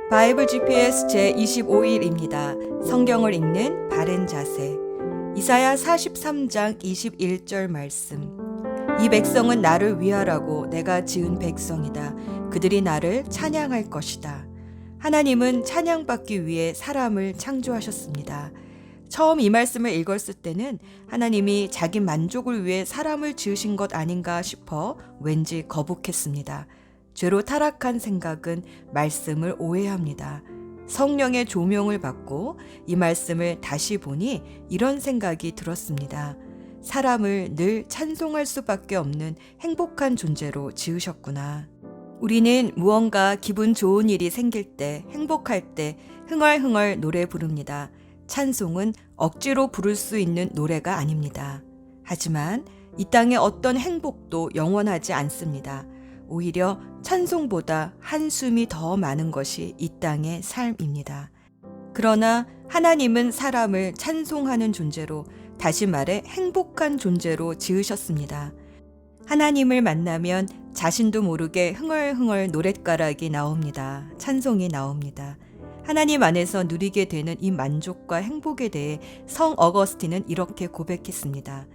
바이블 GPS 제25일입니다. 성경을 읽는 바른 자세. 이사야 43장 21절 말씀. 이 백성은 나를 위하라고 내가 지은 백성이다. 그들이 나를 찬양할 것이다. 하나님은 찬양받기 위해 사람을 창조하셨습니다. 처음 이 말씀을 읽었을 때는 하나님이 자기 만족을 위해 사람을 지으신 것 아닌가 싶어 왠지 거북했습니다. 죄로 타락한 생각은 말씀을 오해합니다. 성령의 조명을 받고 이 말씀을 다시 보니 이런 생각이 들었습니다. 사람을 늘 찬송할 수밖에 없는 행복한 존재로 지으셨구나. 우리는 무언가 기분 좋은 일이 생길 때, 행복할 때 흥얼흥얼 노래 부릅니다. 찬송은 억지로 부를 수 있는 노래가 아닙니다. 하지만 이 땅의 어떤 행복도 영원하지 않습니다. 오히려 찬송보다 한숨이 더 많은 것이 이 땅의 삶입니다. 그러나 하나님은 사람을 찬송하는 존재로, 다시 말해 행복한 존재로 지으셨습니다. 하나님을 만나면 자신도 모르게 흥얼흥얼 노랫가락이 나옵니다. 찬송이 나옵니다. 하나님 안에서 누리게 되는 이 만족과 행복에 대해 성 어거스틴은 이렇게 고백했습니다.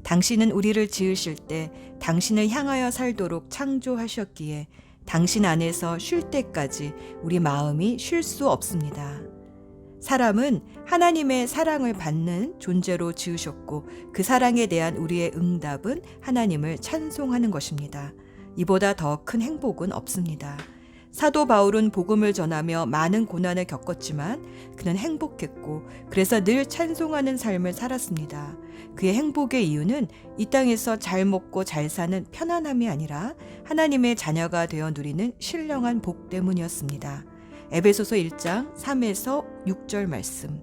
당신은 우리를 지으실 때 당신을 향하여 살도록 창조하셨기에 당신 안에서 쉴 때까지 우리 마음이 쉴 수 없습니다. 사람은 하나님의 사랑을 받는 존재로 지으셨고 그 사랑에 대한 우리의 응답은 하나님을 찬송하는 것입니다. 이보다 더 큰 행복은 없습니다. 사도 바울은 복음을 전하며 많은 고난을 겪었지만 그는 행복했고 그래서 늘 찬송하는 삶을 살았습니다. 그의 행복의 이유는 이 땅에서 잘 먹고 잘 사는 편안함이 아니라 하나님의 자녀가 되어 누리는 신령한 복 때문이었습니다. 에베소서 1장 3에서 6절 말씀.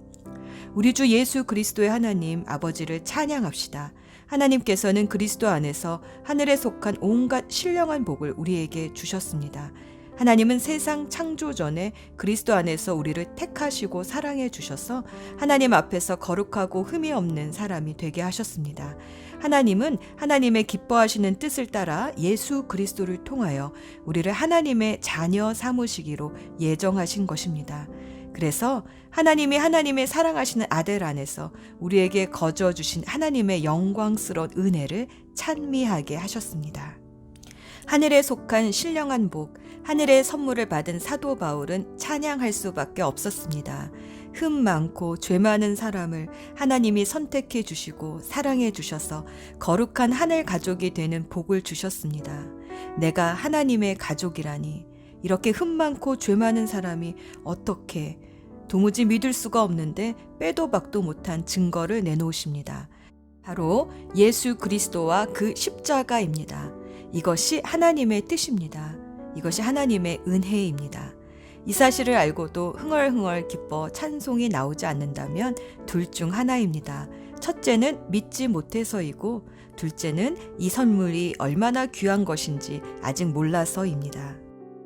우리 주 예수 그리스도의 하나님 아버지를 찬양합시다. 하나님께서는 그리스도 안에서 하늘에 속한 온갖 신령한 복을 우리에게 주셨습니다. 하나님은 세상 창조 전에 그리스도 안에서 우리를 택하시고 사랑해 주셔서 하나님 앞에서 거룩하고 흠이 없는 사람이 되게 하셨습니다. 하나님은 하나님의 기뻐하시는 뜻을 따라 예수 그리스도를 통하여 우리를 하나님의 자녀 삼으시기로 예정하신 것입니다. 그래서 하나님이 하나님의 사랑하시는 아들 안에서 우리에게 거저 주신 하나님의 영광스러운 은혜를 찬미하게 하셨습니다. 하늘에 속한 신령한 복, 하늘의 선물을 받은 사도 바울은 찬양할 수밖에 없었습니다. 흠 많고 죄 많은 사람을 하나님이 선택해 주시고 사랑해 주셔서 거룩한 하늘 가족이 되는 복을 주셨습니다. 내가 하나님의 가족이라니, 이렇게 흠 많고 죄 많은 사람이 어떻게, 도무지 믿을 수가 없는데 빼도 박도 못한 증거를 내놓으십니다. 바로 예수 그리스도와 그 십자가입니다. 이것이 하나님의 뜻입니다. 이것이 하나님의 은혜입니다. 이 사실을 알고도 흥얼흥얼 기뻐 찬송이 나오지 않는다면 둘 중 하나입니다. 첫째는 믿지 못해서이고 둘째는 이 선물이 얼마나 귀한 것인지 아직 몰라서입니다.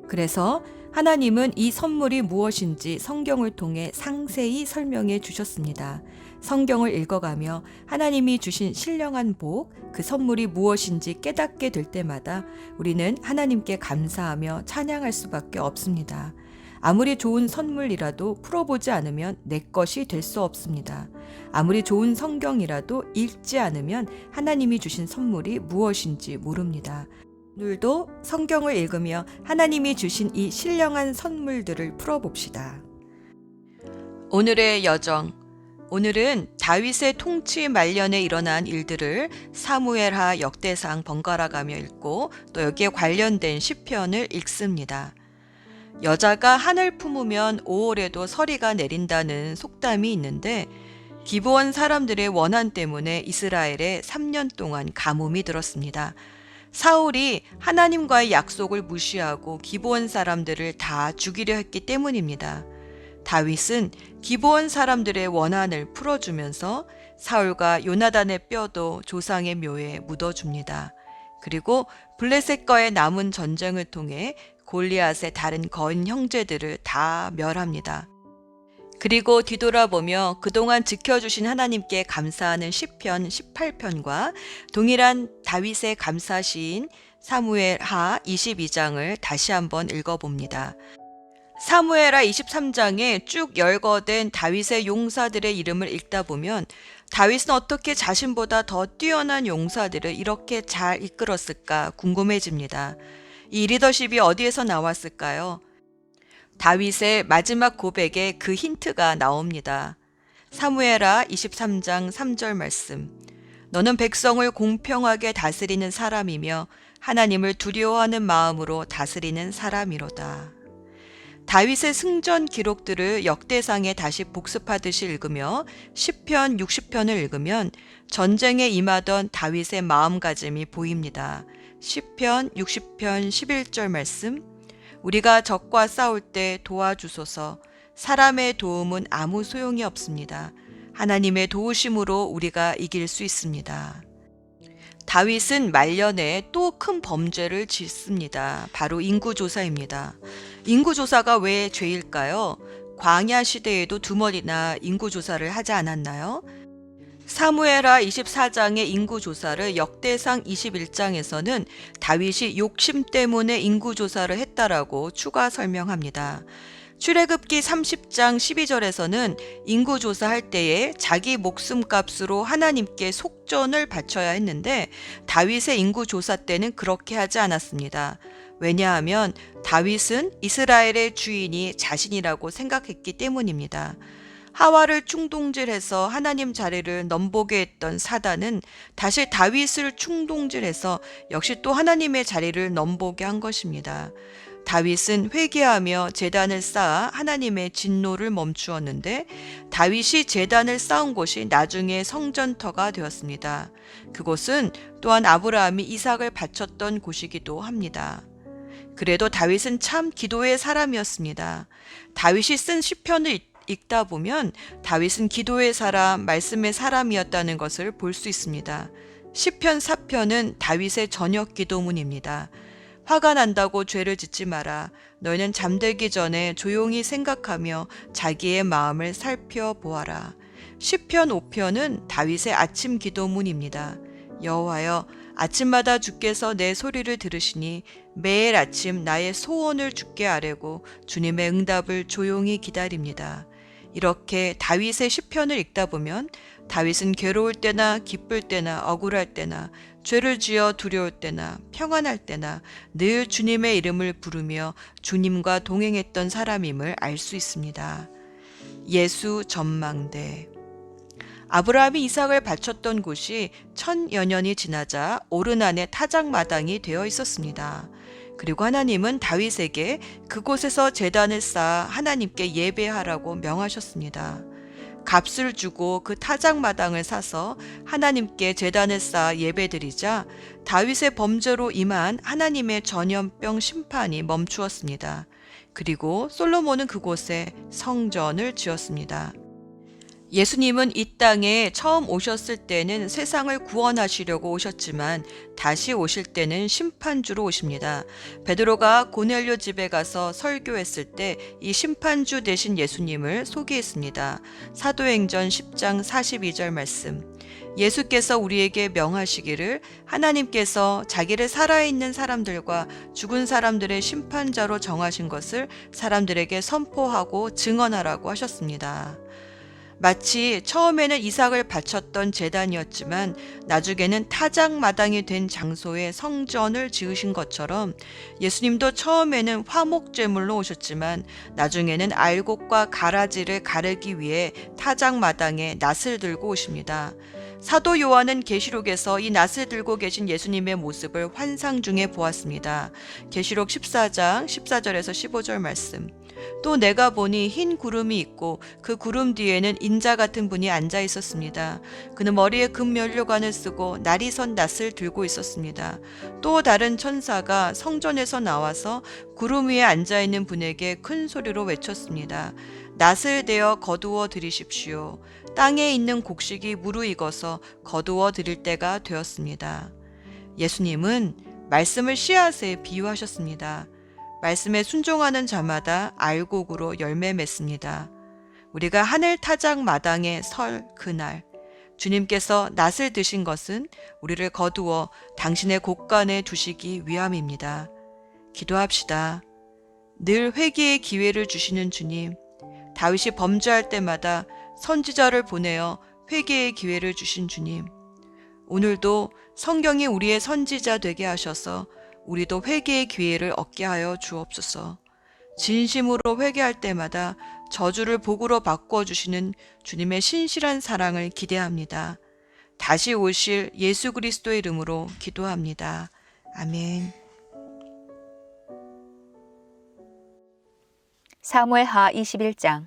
그래서 하나님은 이 선물이 무엇인지 성경을 통해 상세히 설명해 주셨습니다. 성경을 읽어가며 하나님이 주신 신령한 복, 그 선물이 무엇인지 깨닫게 될 때마다 우리는 하나님께 감사하며 찬양할 수밖에 없습니다. 아무리 좋은 선물이라도 풀어보지 않으면 내 것이 될 수 없습니다. 아무리 좋은 성경이라도 읽지 않으면 하나님이 주신 선물이 무엇인지 모릅니다. 오늘도 성경을 읽으며 하나님이 주신 이 신령한 선물들을 풀어봅시다. 오늘의 여정. 오늘은 다윗의 통치 말년에 일어난 일들을 사무엘하 역대상 번갈아가며 읽고 또 여기에 관련된 시편을 읽습니다. 여자가 한을 품으면 5월에도 서리가 내린다는 속담이 있는데 기브온 사람들의 원한 때문에 이스라엘에 3년 동안 가뭄이 들었습니다. 사울이 하나님과의 약속을 무시하고 기브온 사람들을 다 죽이려 했기 때문입니다. 다윗은 기브온 사람들의 원한을 풀어주면서 사울과 요나단의 뼈도 조상의 묘에 묻어줍니다. 그리고 블레셋과의 남은 전쟁을 통해 골리앗의 다른 거인 형제들을 다 멸합니다. 그리고 뒤돌아보며 그동안 지켜주신 하나님께 감사하는 시편 18편과 동일한 다윗의 감사 시인 사무엘하 22장을 다시 한번 읽어봅니다. 사무엘하 23장에 쭉 열거된 다윗의 용사들의 이름을 읽다 보면 다윗은 어떻게 자신보다 더 뛰어난 용사들을 이렇게 잘 이끌었을까 궁금해집니다. 이 리더십이 어디에서 나왔을까요? 다윗의 마지막 고백에 그 힌트가 나옵니다. 사무엘하 23장 3절 말씀. 너는 백성을 공평하게 다스리는 사람이며 하나님을 두려워하는 마음으로 다스리는 사람이로다. 다윗의 승전 기록들을 역대상에 다시 복습하듯이 읽으며 시편 60편을 읽으면 전쟁에 임하던 다윗의 마음가짐이 보입니다. 시편 60편 11절 말씀. 우리가 적과 싸울 때 도와주소서. 사람의 도움은 아무 소용이 없습니다. 하나님의 도우심으로 우리가 이길 수 있습니다. 다윗은 말년에 또 큰 범죄를 짓습니다. 바로 인구조사입니다. 인구조사가 왜 죄일까요? 광야 시대에도 두번이나 인구조사를 하지 않았나요? 사무엘하 24장의 인구조사를 역대상 21장에서는 다윗이 욕심 때문에 인구조사를 했다라고 추가 설명합니다. 출애굽기 30장 12절에서는 인구조사할 때에 자기 목숨값으로 하나님께 속전을 바쳐야 했는데 다윗의 인구조사 때는 그렇게 하지 않았습니다. 왜냐하면 다윗은 이스라엘의 주인이 자신이라고 생각했기 때문입니다. 하와를 충동질해서 하나님 자리를 넘보게 했던 사단은 다시 다윗을 충동질해서 역시 또 하나님의 자리를 넘보게 한 것입니다. 다윗은 회개하며 제단을 쌓아 하나님의 진노를 멈추었는데 다윗이 제단을 쌓은 곳이 나중에 성전터가 되었습니다. 그곳은 또한 아브라함이 이삭을 바쳤던 곳이기도 합니다. 그래도 다윗은 참 기도의 사람이었습니다. 다윗이 쓴 시편을 읽다 보면 다윗은 기도의 사람, 말씀의 사람이었다는 것을 볼 수 있습니다. 시편 4편은 다윗의 저녁 기도문입니다. 화가 난다고 죄를 짓지 마라. 너희는 잠들기 전에 조용히 생각하며 자기의 마음을 살펴보아라. 시편 5편은 다윗의 아침 기도문입니다. 여호와여, 아침마다 주께서 내 소리를 들으시니 매일 아침 나의 소원을 주께 아뢰고 주님의 응답을 조용히 기다립니다. 이렇게 다윗의 시편을 읽다 보면 다윗은 괴로울 때나 기쁠 때나 억울할 때나 죄를 지어 두려울 때나 평안할 때나 늘 주님의 이름을 부르며 주님과 동행했던 사람임을 알 수 있습니다. 예수 전망대. 아브라함이 이삭을 바쳤던 곳이 1000여 년이 지나자 오르난의 타작마당이 되어 있었습니다. 그리고 하나님은 다윗에게 그곳에서 제단을 쌓아 하나님께 예배하라고 명하셨습니다. 값을 주고 그 타작마당을 사서 하나님께 제단을 쌓아 예배드리자 다윗의 범죄로 임한 하나님의 전염병 심판이 멈추었습니다. 그리고 솔로몬은 그곳에 성전을 지었습니다. 예수님은 이 땅에 처음 오셨을 때는 세상을 구원하시려고 오셨지만 다시 오실 때는 심판주로 오십니다. 베드로가 고넬료 집에 가서 설교했을 때 이 심판주 되신 예수님을 소개했습니다. 사도행전 10장 42절 말씀. 예수께서 우리에게 명하시기를 하나님께서 자기를 살아있는 사람들과 죽은 사람들의 심판자로 정하신 것을 사람들에게 선포하고 증언하라고 하셨습니다. 마치 처음에는 이삭을 바쳤던 제단이었지만 나중에는 타작마당이 된 장소에 성전을 지으신 것처럼 예수님도 처음에는 화목제물로 오셨지만 나중에는 알곡과 가라지를 가르기 위해 타작마당에 낫을 들고 오십니다. 사도 요한은 계시록에서 이 낫을 들고 계신 예수님의 모습을 환상 중에 보았습니다. 계시록 14장 14절에서 15절 말씀. 또 내가 보니 흰 구름이 있고 그 구름 뒤에는 인자 같은 분이 앉아 있었습니다. 그는 머리에 금면류관을 쓰고 날이 선 낫을 들고 있었습니다. 또 다른 천사가 성전에서 나와서 구름 위에 앉아 있는 분에게 큰 소리로 외쳤습니다. 낫을 대어 거두어 들이십시오. 땅에 있는 곡식이 무르익어서 거두어 드릴 때가 되었습니다. 예수님은 말씀을 씨앗에 비유하셨습니다. 말씀에 순종하는 자마다 알곡으로 열매 맺습니다. 우리가 하늘 타작 마당에 설 그날 주님께서 낫을 드신 것은 우리를 거두어 당신의 곳간에 두시기 위함입니다. 기도합시다. 늘 회개의 기회를 주시는 주님, 다윗이 범죄할 때마다 선지자를 보내어 회개의 기회를 주신 주님, 오늘도 성경이 우리의 선지자 되게 하셔서 우리도 회개의 기회를 얻게 하여 주옵소서. 진심으로 회개할 때마다 저주를 복으로 바꿔주시는 주님의 신실한 사랑을 기대합니다. 다시 오실 예수 그리스도의 이름으로 기도합니다. 아멘. 사무엘하 21장.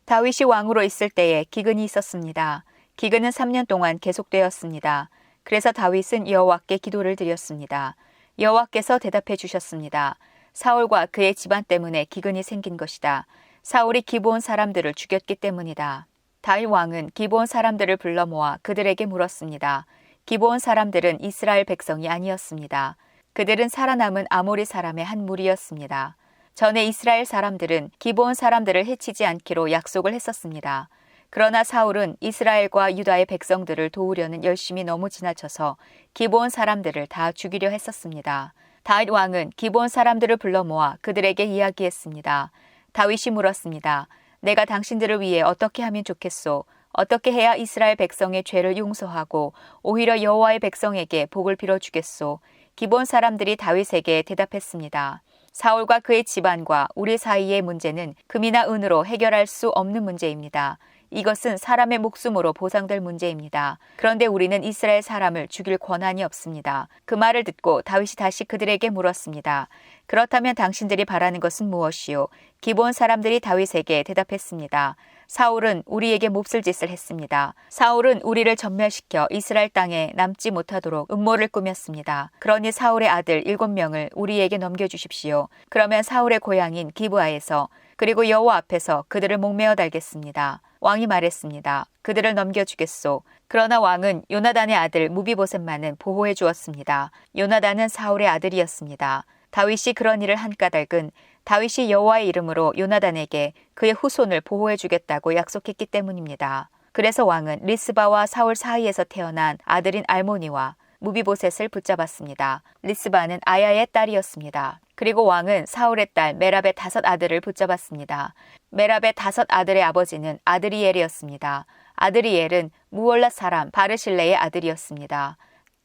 다윗이 왕으로 있을 때에 기근이 있었습니다. 기근은 3년 동안 계속되었습니다. 그래서 다윗은 여호와께 기도를 드렸습니다. 여호와께서 대답해 주셨습니다. 사울과 그의 집안 때문에 기근이 생긴 것이다. 사울이 기브온 사람들을 죽였기 때문이다. 다윗 왕은 기브온 사람들을 불러 모아 그들에게 물었습니다. 기브온 사람들은 이스라엘 백성이 아니었습니다. 그들은 살아남은 아모리 사람의 한 무리였습니다. 전에 이스라엘 사람들은 기브온 사람들을 해치지 않기로 약속을 했었습니다. 그러나 사울은 이스라엘과 유다의 백성들을 도우려는 열심이 너무 지나쳐서 기브온 사람들을 다 죽이려 했었습니다. 다윗 왕은 기브온 사람들을 불러 모아 그들에게 이야기했습니다. 다윗이 물었습니다. 내가 당신들을 위해 어떻게 하면 좋겠소? 어떻게 해야 이스라엘 백성의 죄를 용서하고 오히려 여호와의 백성에게 복을 빌어주겠소? 기브온 사람들이 다윗에게 대답했습니다. 사울과 그의 집안과 우리 사이의 문제는 금이나 은으로 해결할 수 없는 문제입니다. 이것은 사람의 목숨으로 보상될 문제입니다. 그런데 우리는 이스라엘 사람을 죽일 권한이 없습니다. 그 말을 듣고 다윗이 다시 그들에게 물었습니다. 그렇다면 당신들이 바라는 것은 무엇이요? 기브온 사람들이 다윗에게 대답했습니다. 사울은 우리에게 몹쓸 짓을 했습니다. 사울은 우리를 전멸시켜 이스라엘 땅에 남지 못하도록 음모를 꾸몄습니다. 그러니 사울의 아들 7명을 우리에게 넘겨주십시오. 그러면 사울의 고향인 기브아에서 그리고 여호와 앞에서 그들을 목매어 달겠습니다. 왕이 말했습니다. 그들을 넘겨주겠소. 그러나 왕은 요나단의 아들 무비보셋만은 보호해 주었습니다. 요나단은 사울의 아들이었습니다. 다윗이 그런 일을 한 까닭은 다윗이 여호와의 이름으로 요나단에게 그의 후손을 보호해 주겠다고 약속했기 때문입니다. 그래서 왕은 리스바와 사울 사이에서 태어난 아들인 알모니와 무비보셋을 붙잡았습니다. 리스바는 아야의 딸이었습니다. 그리고 왕은 사울의 딸 메랍의 5 아들을 붙잡았습니다. 메랍의 5 아들의 아버지는 아드리엘이었습니다. 아드리엘은 무올랏 사람 바르실레의 아들이었습니다.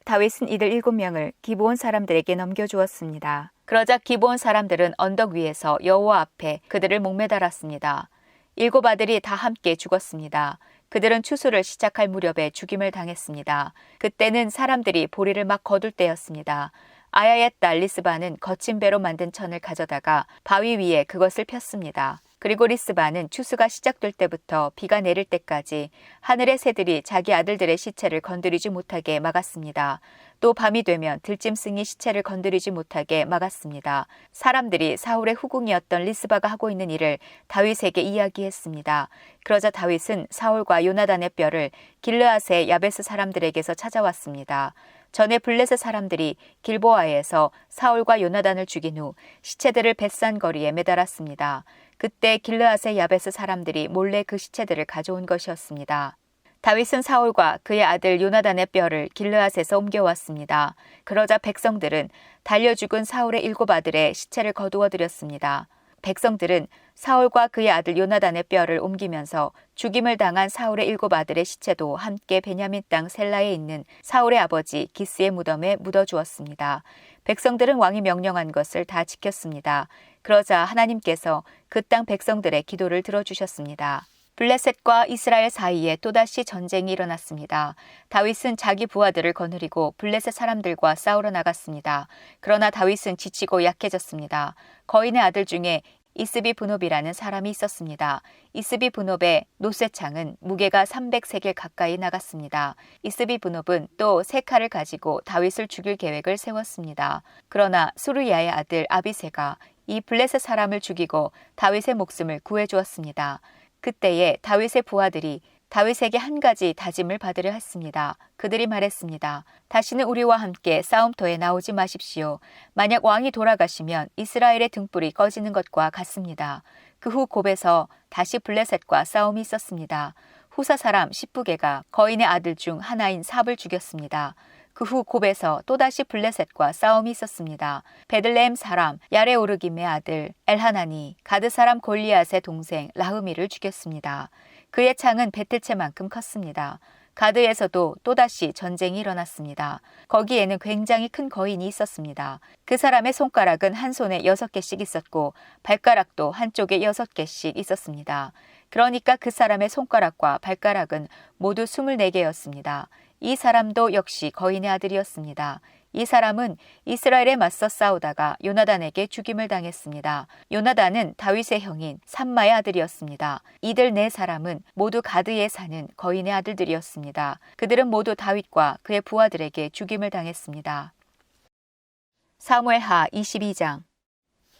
다윗은 이들 7명을 기브온 사람들에게 넘겨주었습니다. 그러자 기브온 사람들은 언덕 위에서 여호와 앞에 그들을 목매달았습니다. 7 아들이 다 함께 죽었습니다. 그들은 추수를 시작할 무렵에 죽임을 당했습니다. 그때는 사람들이 보리를 막 거둘 때였습니다. 아야의 딸 리스바는 거친 배로 만든 천을 가져다가 바위 위에 그것을 폈습니다. 그리고 리스바는 추수가 시작될 때부터 비가 내릴 때까지 하늘의 새들이 자기 아들들의 시체를 건드리지 못하게 막았습니다. 또 밤이 되면 들짐승이 시체를 건드리지 못하게 막았습니다. 사람들이 사울의 후궁이었던 리스바가 하고 있는 일을 다윗에게 이야기했습니다. 그러자 다윗은 사울과 요나단의 뼈를 길르앗의 야베스 사람들에게서 찾아왔습니다. 전에 블레셋 사람들이 길보아에서 사울과 요나단을 죽인 후 시체들을 벳산 거리에 매달았습니다. 그때 길르앗의 야베스 사람들이 몰래 그 시체들을 가져온 것이었습니다. 다윗은 사울과 그의 아들 요나단의 뼈를 길르앗에서 옮겨왔습니다. 그러자 백성들은 달려 죽은 사울의 7 아들의 시체를 거두어 들였습니다. 백성들은 사울과 그의 아들 요나단의 뼈를 옮기면서 죽임을 당한 사울의 7 아들의 시체도 함께 베냐민 땅 셀라에 있는 사울의 아버지 기스의 무덤에 묻어주었습니다. 백성들은 왕이 명령한 것을 다 지켰습니다. 그러자 하나님께서 그 땅 백성들의 기도를 들어주셨습니다. 블레셋과 이스라엘 사이에 또다시 전쟁이 일어났습니다. 다윗은 자기 부하들을 거느리고 블레셋 사람들과 싸우러 나갔습니다. 그러나 다윗은 지치고 약해졌습니다. 거인의 아들 중에 이스비 브노비라는 사람이 있었습니다. 이스비 브노의 노쇠창은 무게가 300세겔 가까이 나갔습니다. 이스비 브노은 또 3칼을 가지고 다윗을 죽일 계획을 세웠습니다. 그러나 수르야의 아들 아비새가 이 블레셋 사람을 죽이고 다윗의 목숨을 구해주었습니다. 그때에 다윗의 부하들이 다윗에게 한 가지 다짐을 받으려 했습니다. 그들이 말했습니다. 다시는 우리와 함께 싸움터에 나오지 마십시오. 만약 왕이 돌아가시면 이스라엘의 등불이 꺼지는 것과 같습니다. 그 후 곱에서 다시 블레셋과 싸움이 있었습니다. 후사 사람 십부게가 거인의 아들 중 하나인 삽을 죽였습니다. 그 후 곱에서 또다시 블레셋과 싸움이 있었습니다. 베들레헴 사람 야레오르김의 아들 엘하나니 가드 사람 골리앗의 동생 라흐미를 죽였습니다. 그의 창은 베틀채만큼 컸습니다. 가드에서도 또다시 전쟁이 일어났습니다. 거기에는 굉장히 큰 거인이 있었습니다. 그 사람의 손가락은 한 손에 6개씩 있었고 발가락도 한쪽에 6개씩 있었습니다. 그러니까 그 사람의 손가락과 발가락은 모두 24개였습니다. 이 사람도 역시 거인의 아들이었습니다. 이 사람은 이스라엘에 맞서 싸우다가 요나단에게 죽임을 당했습니다. 요나단은 다윗의 형인 삼마의 아들이었습니다. 이들 4사람은 모두 가드에 사는 거인의 아들들이었습니다. 그들은 모두 다윗과 그의 부하들에게 죽임을 당했습니다. 사무엘하 22장.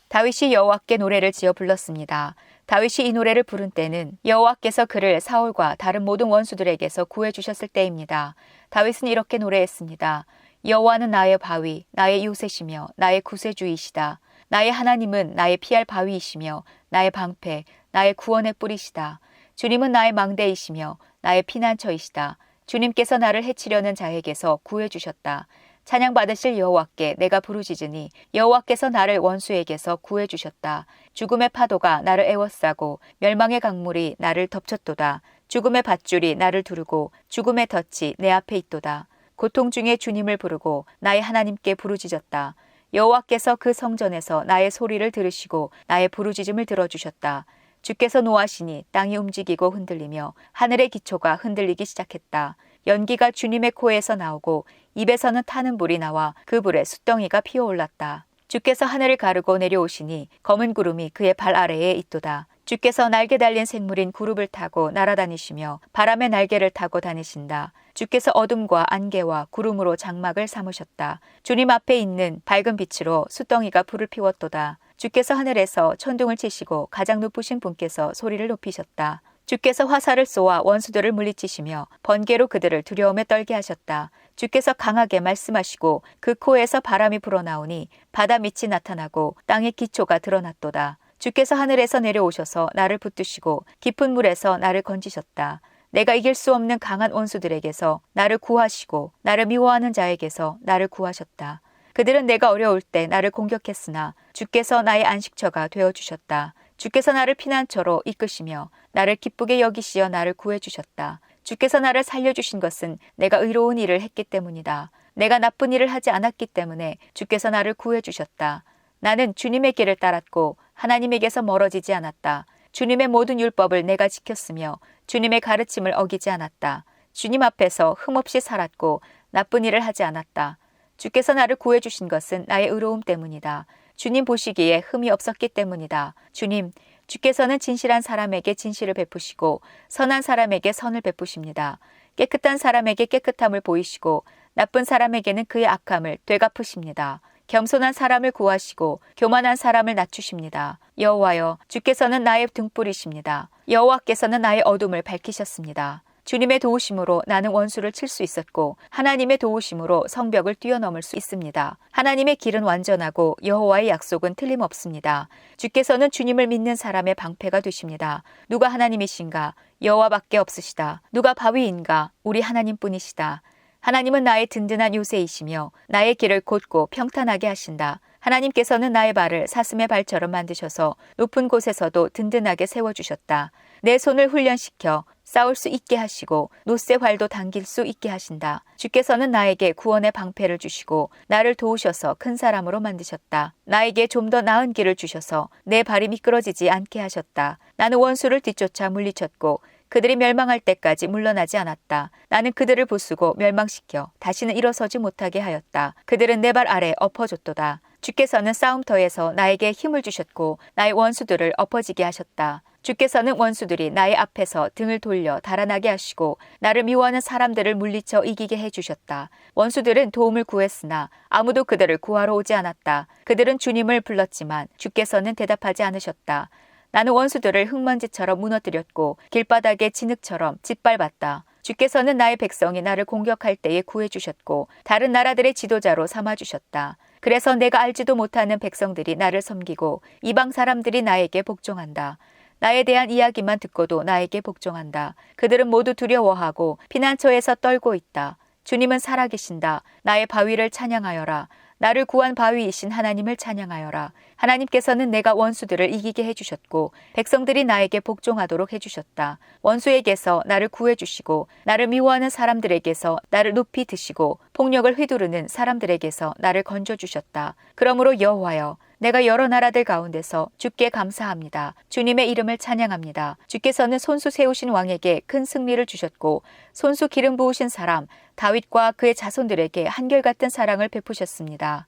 다윗이 여호와께 노래를 지어 불렀습니다. 다윗이 이 노래를 부른 때는 여호와께서 그를 사울과 다른 모든 원수들에게서 구해 주셨을 때입니다. 다윗은 이렇게 노래했습니다. 여호와는 나의 바위, 나의 요새시며 나의 구세주이시다. 나의 하나님은 나의 피할 바위이시며 나의 방패, 나의 구원의 뿌리시다. 주님은 나의 망대이시며 나의 피난처이시다. 주님께서 나를 해치려는 자에게서 구해 주셨다. 찬양 받으실 여호와께 내가 부르짖으니 여호와께서 나를 원수에게서 구해 주셨다. 죽음의 파도가 나를 에워싸고 멸망의 강물이 나를 덮쳤도다. 죽음의 밧줄이 나를 두르고 죽음의 덫이 내 앞에 있도다. 고통 중에 주님을 부르고 나의 하나님께 부르짖었다. 여호와께서 그 성전에서 나의 소리를 들으시고 나의 부르짖음을 들어주셨다. 주께서 노하시니 땅이 움직이고 흔들리며 하늘의 기초가 흔들리기 시작했다. 연기가 주님의 코에서 나오고 입에서는 타는 불이 나와 그 불에 숫덩이가 피어올랐다. 주께서 하늘을 가르고 내려오시니 검은 구름이 그의 발 아래에 있도다. 주께서 날개 달린 생물인 구룹을 타고 날아다니시며 바람의 날개를 타고 다니신다. 주께서 어둠과 안개와 구름으로 장막을 삼으셨다. 주님 앞에 있는 밝은 빛으로 숫덩이가 불을 피웠도다. 주께서 하늘에서 천둥을 치시고 가장 높으신 분께서 소리를 높이셨다. 주께서 화살을 쏘아 원수들을 물리치시며 번개로 그들을 두려움에 떨게 하셨다. 주께서 강하게 말씀하시고 그 코에서 바람이 불어나오니 바다 밑이 나타나고 땅의 기초가 드러났도다. 주께서 하늘에서 내려오셔서 나를 붙드시고 깊은 물에서 나를 건지셨다. 내가 이길 수 없는 강한 원수들에게서 나를 구하시고 나를 미워하는 자에게서 나를 구하셨다. 그들은 내가 어려울 때 나를 공격했으나 주께서 나의 안식처가 되어주셨다. 주께서 나를 피난처로 이끄시며 나를 기쁘게 여기시어 나를 구해주셨다. 주께서 나를 살려주신 것은 내가 의로운 일을 했기 때문이다. 내가 나쁜 일을 하지 않았기 때문에 주께서 나를 구해주셨다. 나는 주님의 길을 따랐고 하나님에게서 멀어지지 않았다. 주님의 모든 율법을 내가 지켰으며 주님의 가르침을 어기지 않았다. 주님 앞에서 흠없이 살았고 나쁜 일을 하지 않았다. 주께서 나를 구해주신 것은 나의 의로움 때문이다. 주님 보시기에 흠이 없었기 때문이다. 주님, 주께서는 진실한 사람에게 진실을 베푸시고 선한 사람에게 선을 베푸십니다. 깨끗한 사람에게 깨끗함을 보이시고 나쁜 사람에게는 그의 악함을 되갚으십니다. 겸손한 사람을 구하시고 교만한 사람을 낮추십니다. 여호와여, 주께서는 나의 등불이십니다. 여호와께서는 나의 어둠을 밝히셨습니다. 주님의 도우심으로 나는 원수를 칠 수 있었고 하나님의 도우심으로 성벽을 뛰어넘을 수 있습니다. 하나님의 길은 완전하고 여호와의 약속은 틀림없습니다. 주께서는 주님을 믿는 사람의 방패가 되십니다. 누가 하나님이신가? 여호와밖에 없으시다. 누가 바위인가? 우리 하나님뿐이시다. 하나님은 나의 든든한 요새이시며 나의 길을 곧고 평탄하게 하신다. 하나님께서는 나의 발을 사슴의 발처럼 만드셔서 높은 곳에서도 든든하게 세워주셨다. 내 손을 훈련시켜 싸울 수 있게 하시고 노새 활도 당길 수 있게 하신다. 주께서는 나에게 구원의 방패를 주시고 나를 도우셔서 큰 사람으로 만드셨다. 나에게 좀 더 나은 길을 주셔서 내 발이 미끄러지지 않게 하셨다. 나는 원수를 뒤쫓아 물리쳤고 그들이 멸망할 때까지 물러나지 않았다. 나는 그들을 부수고 멸망시켜 다시는 일어서지 못하게 하였다. 그들은 내 발 아래 엎어졌도다. 주께서는 싸움터에서 나에게 힘을 주셨고 나의 원수들을 엎어지게 하셨다. 주께서는 원수들이 나의 앞에서 등을 돌려 달아나게 하시고 나를 미워하는 사람들을 물리쳐 이기게 해주셨다. 원수들은 도움을 구했으나 아무도 그들을 구하러 오지 않았다. 그들은 주님을 불렀지만 주께서는 대답하지 않으셨다. 나는 원수들을 흙먼지처럼 무너뜨렸고 길바닥의 진흙처럼 짓밟았다. 주께서는 나의 백성이 나를 공격할 때에 구해주셨고 다른 나라들의 지도자로 삼아주셨다. 그래서 내가 알지도 못하는 백성들이 나를 섬기고 이방 사람들이 나에게 복종한다. 나에 대한 이야기만 듣고도 나에게 복종한다. 그들은 모두 두려워하고 피난처에서 떨고 있다. 주님은 살아계신다. 나의 바위를 찬양하여라. 나를 구한 바위이신 하나님을 찬양하여라. 하나님께서는 내가 원수들을 이기게 해주셨고 백성들이 나에게 복종하도록 해주셨다. 원수에게서 나를 구해주시고 나를 미워하는 사람들에게서 나를 높이 드시고 폭력을 휘두르는 사람들에게서 나를 건져주셨다. 그러므로 여호와여, 내가 여러 나라들 가운데서 주께 감사합니다. 주님의 이름을 찬양합니다. 주께서는 손수 세우신 왕에게 큰 승리를 주셨고 손수 기름 부으신 사람 다윗과 그의 자손들에게 한결같은 사랑을 베푸셨습니다.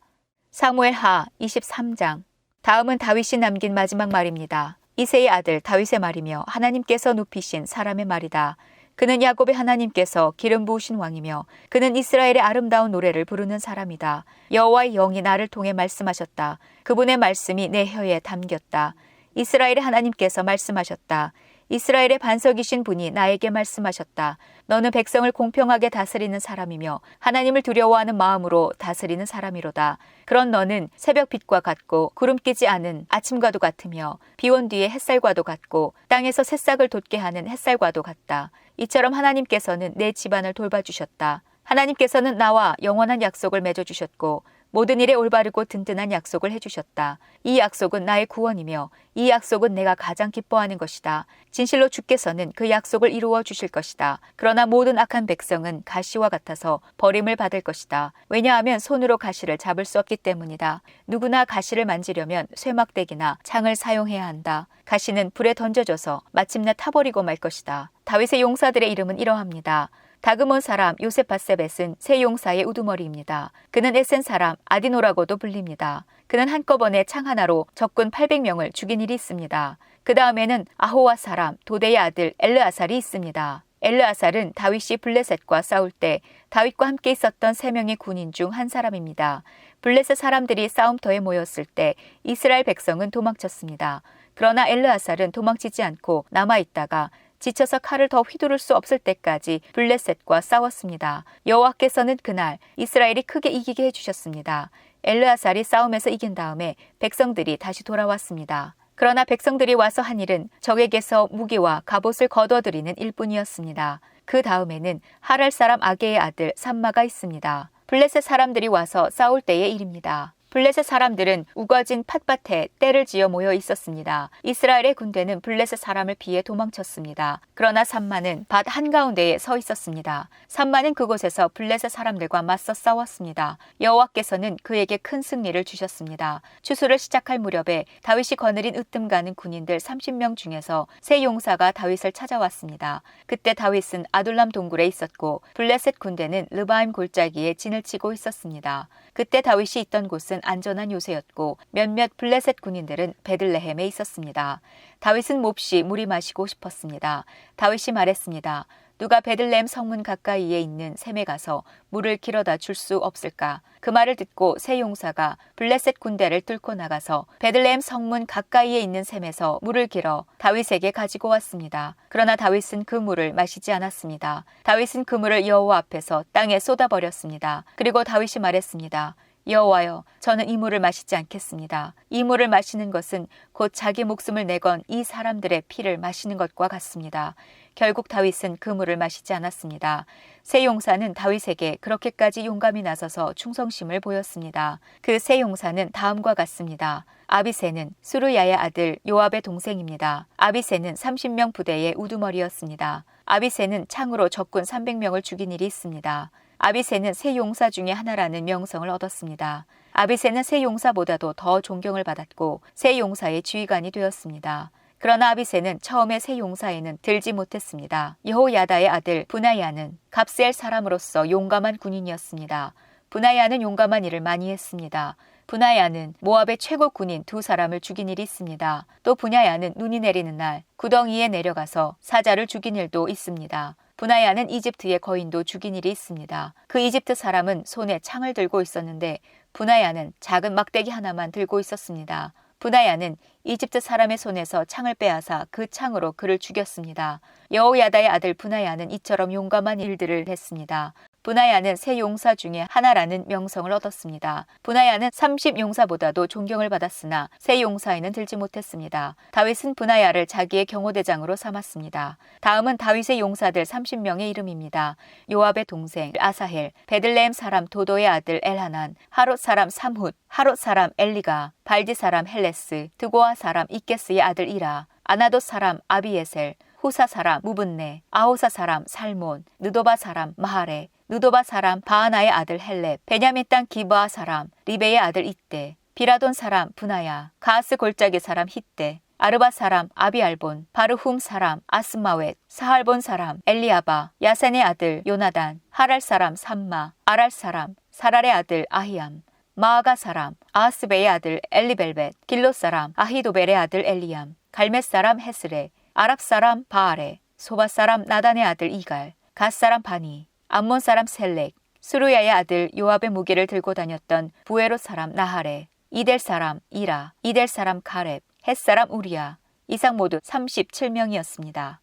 사무엘하 23장. 다음은 다윗이 남긴 마지막 말입니다. 이새의 아들 다윗의 말이며 하나님께서 높이신 사람의 말이다. 그는 야곱의 하나님께서 기름 부으신 왕이며 그는 이스라엘의 아름다운 노래를 부르는 사람이다. 여호와의 영이 나를 통해 말씀하셨다. 그분의 말씀이 내 혀에 담겼다. 이스라엘의 하나님께서 말씀하셨다. 이스라엘의 반석이신 분이 나에게 말씀하셨다. 너는 백성을 공평하게 다스리는 사람이며 하나님을 두려워하는 마음으로 다스리는 사람이로다. 그런 너는 새벽빛과 같고 구름 끼지 않은 아침과도 같으며 비온 뒤에 햇살과도 같고 땅에서 새싹을 돋게 하는 햇살과도 같다. 이처럼 하나님께서는 내 집안을 돌봐주셨다. 하나님께서는 나와 영원한 약속을 맺어주셨고 모든 일에 올바르고 든든한 약속을 해주셨다. 이 약속은 나의 구원이며 이 약속은 내가 가장 기뻐하는 것이다. 진실로 주께서는 그 약속을 이루어 주실 것이다. 그러나 모든 악한 백성은 가시와 같아서 버림을 받을 것이다. 왜냐하면 손으로 가시를 잡을 수 없기 때문이다. 누구나 가시를 만지려면 쇠막대기나 창을 사용해야 한다. 가시는 불에 던져져서 마침내 타버리고 말 것이다. 다윗의 용사들의 이름은 이러합니다. 다그몬 사람 요세바세벳은 세 용사의 우두머리입니다. 그는 에센 사람 아디노라고도 불립니다. 그는 한꺼번에 창 하나로 적군 800명을 죽인 일이 있습니다. 그 다음에는 아호와 사람 도대의 아들 엘르아살이 있습니다. 엘르아살은 다윗이 블레셋과 싸울 때 다윗과 함께 있었던 3명의 군인 중 한 사람입니다. 블레셋 사람들이 싸움터에 모였을 때 이스라엘 백성은 도망쳤습니다. 그러나 엘르아살은 도망치지 않고 남아있다가 지쳐서 칼을 더 휘두를 수 없을 때까지 블레셋과 싸웠습니다. 여호와께서는 그날 이스라엘이 크게 이기게 해주셨습니다. 엘르아살이 싸움에서 이긴 다음에 백성들이 다시 돌아왔습니다. 그러나 백성들이 와서 한 일은 적에게서 무기와 갑옷을 거둬들이는 일뿐이었습니다. 그 다음에는 하랄 사람 아게의 아들 삼마가 있습니다. 블레셋 사람들이 와서 싸울 때의 일입니다. 블레셋 사람들은 우거진 팥밭에 떼를 지어 모여 있었습니다. 이스라엘의 군대는 블레셋 사람을 피해 도망쳤습니다. 그러나 삼마는 밭 한가운데에 서 있었습니다. 삼마는 그곳에서 블레셋 사람들과 맞서 싸웠습니다. 여호와께서는 그에게 큰 승리를 주셨습니다. 추수를 시작할 무렵에 다윗이 거느린 으뜸 가는 군인들 30명 중에서 세 용사가 다윗을 찾아왔습니다. 그때 다윗은 아둘람 동굴에 있었고 블레셋 군대는 르바임 골짜기에 진을 치고 있었습니다. 그때 다윗이 있던 곳은 안전한 요새였고 몇몇 블레셋 군인들은 베들레헴에 있었습니다. 다윗은 몹시 물이 마시고 싶었습니다. 다윗이 말했습니다. 누가 베들레헴 성문 가까이에 있는 샘에 가서 물을 길어다 줄 수 없을까? 그 말을 듣고 세 용사가 블레셋 군대를 뚫고 나가서 베들레헴 성문 가까이에 있는 샘에서 물을 길어 다윗에게 가지고 왔습니다. 그러나 다윗은 그 물을 마시지 않았습니다. 다윗은 그 물을 여호와 앞에서 땅에 쏟아버렸습니다. 그리고 다윗이 말했습니다. 여호와여, 저는 이 물을 마시지 않겠습니다. 이 물을 마시는 것은 곧 자기 목숨을 내건 이 사람들의 피를 마시는 것과 같습니다. 결국 다윗은 그 물을 마시지 않았습니다. 세 용사는 다윗에게 그렇게까지 용감히 나서서 충성심을 보였습니다. 그 세 용사는 다음과 같습니다. 아비새는 수르야의 아들 요압의 동생입니다. 아비새는 30명 부대의 우두머리였습니다. 아비새는 창으로 적군 300명을 죽인 일이 있습니다. 아비새는 세 용사 중에 하나라는 명성을 얻었습니다. 아비새는 세 용사보다도 더 존경을 받았고 세 용사의 지휘관이 되었습니다. 그러나 아비새는 처음에 세 용사에는 들지 못했습니다. 여호야다의 아들 브나야는 갑스엘 사람으로서 용감한 군인이었습니다. 브나야는 용감한 일을 많이 했습니다. 브나야는 모압의 최고 군인 2사람을 죽인 일이 있습니다. 또 브냐야는 눈이 내리는 날 구덩이에 내려가서 사자를 죽인 일도 있습니다. 브나야는 이집트의 거인도 죽인 일이 있습니다. 그 이집트 사람은 손에 창을 들고 있었는데 브나야는 작은 막대기 하나만 들고 있었습니다. 브나야는 이집트 사람의 손에서 창을 빼앗아 그 창으로 그를 죽였습니다. 여호야다의 아들 브나야는 이처럼 용감한 일들을 했습니다. 브나야는 세 용사 중에 하나라는 명성을 얻었습니다. 브나야는 30용사보다도 존경을 받았으나 세 용사에는 들지 못했습니다. 다윗은 브나야를 자기의 경호대장으로 삼았습니다. 다음은 다윗의 용사들 30명의 이름입니다. 요압의 동생 아사헬, 베들레헴 사람 도도의 아들 엘하난, 하롯 사람 삼훗, 하롯 사람 엘리가, 발디 사람 헬레스, 드고아 사람 이게스의 아들 이라, 아나돗 사람 아비에셀, 후사 사람 무분네, 아호사 사람 살몬, 느도바 사람 마하레, 느도바 사람 바하나의 아들 헬렙, 베냐민 땅 기브아 사람 리베의 아들 이떼, 비라돈 사람 브나야, 가스 골짜기 사람 히떼, 아르바 사람 아비알본, 바르훔 사람 아스마웻, 사할본 사람 엘리아바, 야센의 아들 요나단, 하랄 사람 삼마, 아랄 사람 사랄의 아들 아히암, 마아가 사람 아하스베의 아들 엘리벨벳, 길롯 사람 아히도벨의 아들 엘리암, 갈멧 사람 헤스레, 아랍 사람 바알레, 소바 사람 나단의 아들 이갈, 갓 사람 바니, 암몬 사람 셀렉, 수루야의 아들 요압의 무기를 들고 다녔던 부에롯 사람 나하레, 이델 사람 이라, 이델 사람 가렙, 헷 사람 우리야, 이상 모두 37명이었습니다.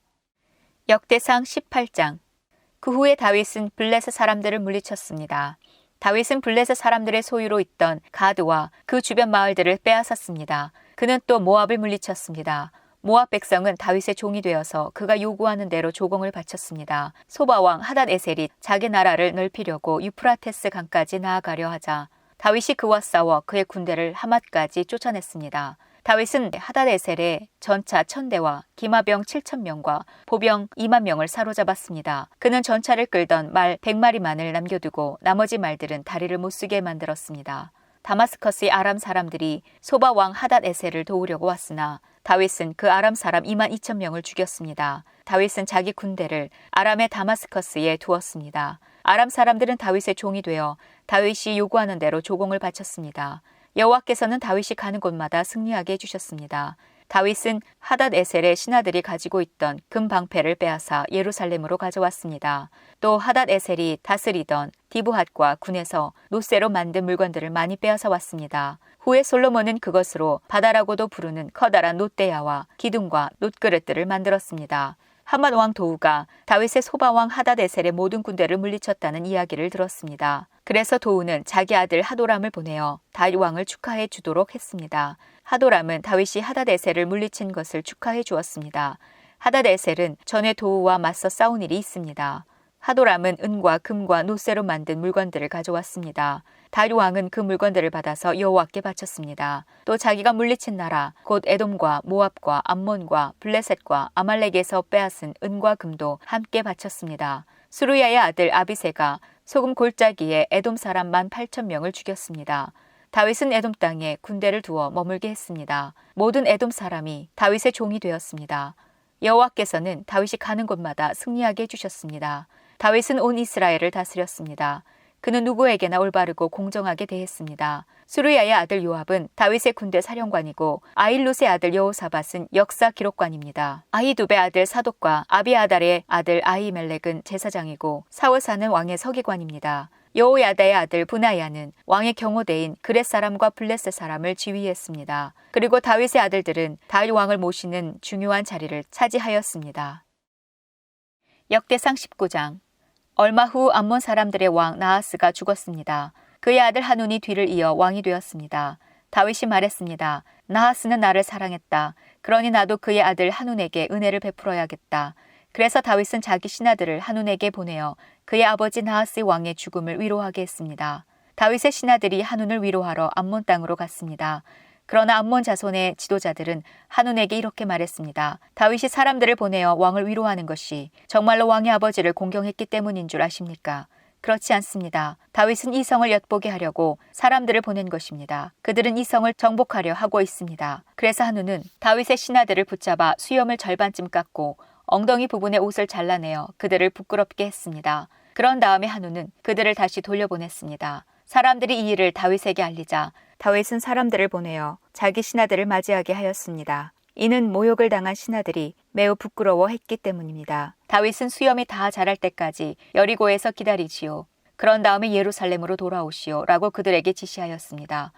역대상 18장. 그 후에 다윗은 블레셋 사람들을 물리쳤습니다. 다윗은 블레셋 사람들의 소유로 있던 가드와 그 주변 마을들을 빼앗았습니다. 그는 또 모압을 물리쳤습니다. 모압 백성은 다윗의 종이 되어서 그가 요구하는 대로 조공을 바쳤습니다. 소바왕 하닷 에셀이 자기 나라를 넓히려고 유프라테스 강까지 나아가려 하자 다윗이 그와 싸워 그의 군대를 하맛까지 쫓아냈습니다. 다윗은 하닷 에셀의 전차 1000대와 기마병 7000명과 보병 2만 명을 사로잡았습니다. 그는 전차를 끌던 말 100마리만을 남겨두고 나머지 말들은 다리를 못쓰게 만들었습니다. 다마스커스의 아람 사람들이 소바 왕 하닷 에셀을 도우려고 왔으나 다윗은 그 아람 사람 2만 2천 명을 죽였습니다. 다윗은 자기 군대를 아람의 다마스커스에 두었습니다. 아람 사람들은 다윗의 종이 되어 다윗이 요구하는 대로 조공을 바쳤습니다. 여호와께서는 다윗이 가는 곳마다 승리하게 해주셨습니다. 다윗은 하닷 에셀의 신하들이 가지고 있던 금 방패를 빼앗아 예루살렘으로 가져왔습니다. 또 하닷 에셀이 다스리던 디브핫과 군에서 노쇠로 만든 물건들을 많이 빼앗아 왔습니다. 후에 솔로몬은 그것으로 바다라고도 부르는 커다란 놋대야와 기둥과 놋그릇들을 만들었습니다. 하맛 왕 도우가 다윗의 소바왕 하닷 에셀의 모든 군대를 물리쳤다는 이야기를 들었습니다. 그래서 도우는 자기 아들 하도람을 보내어 다윗 왕을 축하해 주도록 했습니다. 하도람은 다윗이 하닷 에셀을 물리친 것을 축하해 주었습니다. 하닷 에셀은 전에 도우와 맞서 싸운 일이 있습니다. 하도람은 은과 금과 노쇠로 만든 물건들을 가져왔습니다. 다윗 왕은 그 물건들을 받아서 여호와께 바쳤습니다. 또 자기가 물리친 나라 곧 에돔과 모압과 암몬과 블레셋과 아말렉에서 빼앗은 은과 금도 함께 바쳤습니다. 수루야의 아들 아비새가 소금 골짜기에 에돔 사람 18,000명을 죽였습니다. 다윗은 에돔 땅에 군대를 두어 머물게 했습니다. 모든 에돔 사람이 다윗의 종이 되었습니다. 여호와께서는 다윗이 가는 곳마다 승리하게 해주셨습니다. 다윗은 온 이스라엘을 다스렸습니다. 그는 누구에게나 올바르고 공정하게 대했습니다. 수르야의 아들 요압은 다윗의 군대 사령관이고 아힐룻의 아들 여호사밧은 역사 기록관입니다. 아히두베 아들 사독과 아비아달의 아들 아히멜렉은 제사장이고 사울 사는 왕의 서기관입니다. 여호야다의 아들 브나야는 왕의 경호대인 그렛 사람과 블레셋 사람을 지휘했습니다. 그리고 다윗의 아들들은 다윗 왕을 모시는 중요한 자리를 차지하였습니다. 역대상 19장. 얼마 후 암몬 사람들의 왕 나하스가 죽었습니다. 그의 아들 한운이 뒤를 이어 왕이 되었습니다. 다윗이 말했습니다. 나하스는 나를 사랑했다. 그러니 나도 그의 아들 한운에게 은혜를 베풀어야겠다. 그래서 다윗은 자기 신하들을 한운에게 보내어 그의 아버지 나하스의 왕의 죽음을 위로하게 했습니다. 다윗의 신하들이 한운을 위로하러 암몬 땅으로 갔습니다. 그러나 암몬 자손의 지도자들은 한운에게 이렇게 말했습니다. 다윗이 사람들을 보내어 왕을 위로하는 것이 정말로 왕의 아버지를 공경했기 때문인 줄 아십니까? 그렇지 않습니다. 다윗은 이 성을 엿보게 하려고 사람들을 보낸 것입니다. 그들은 이 성을 정복하려 하고 있습니다. 그래서 한운은 다윗의 신하들을 붙잡아 수염을 절반쯤 깎고 엉덩이 부분의 옷을 잘라내어 그들을 부끄럽게 했습니다. 그런 다음에 한운은 그들을 다시 돌려보냈습니다. 사람들이 이 일을 다윗에게 알리자 다윗은 사람들을 보내어 자기 신하들을 맞이하게 하였습니다. 이는 모욕을 당한 신하들이 매우 부끄러워했기 때문입니다. 다윗은 수염이 다 자랄 때까지 여리고에서 기다리시오. 그런 다음에 예루살렘으로 돌아오시오 라고 그들에게 지시하였습니다.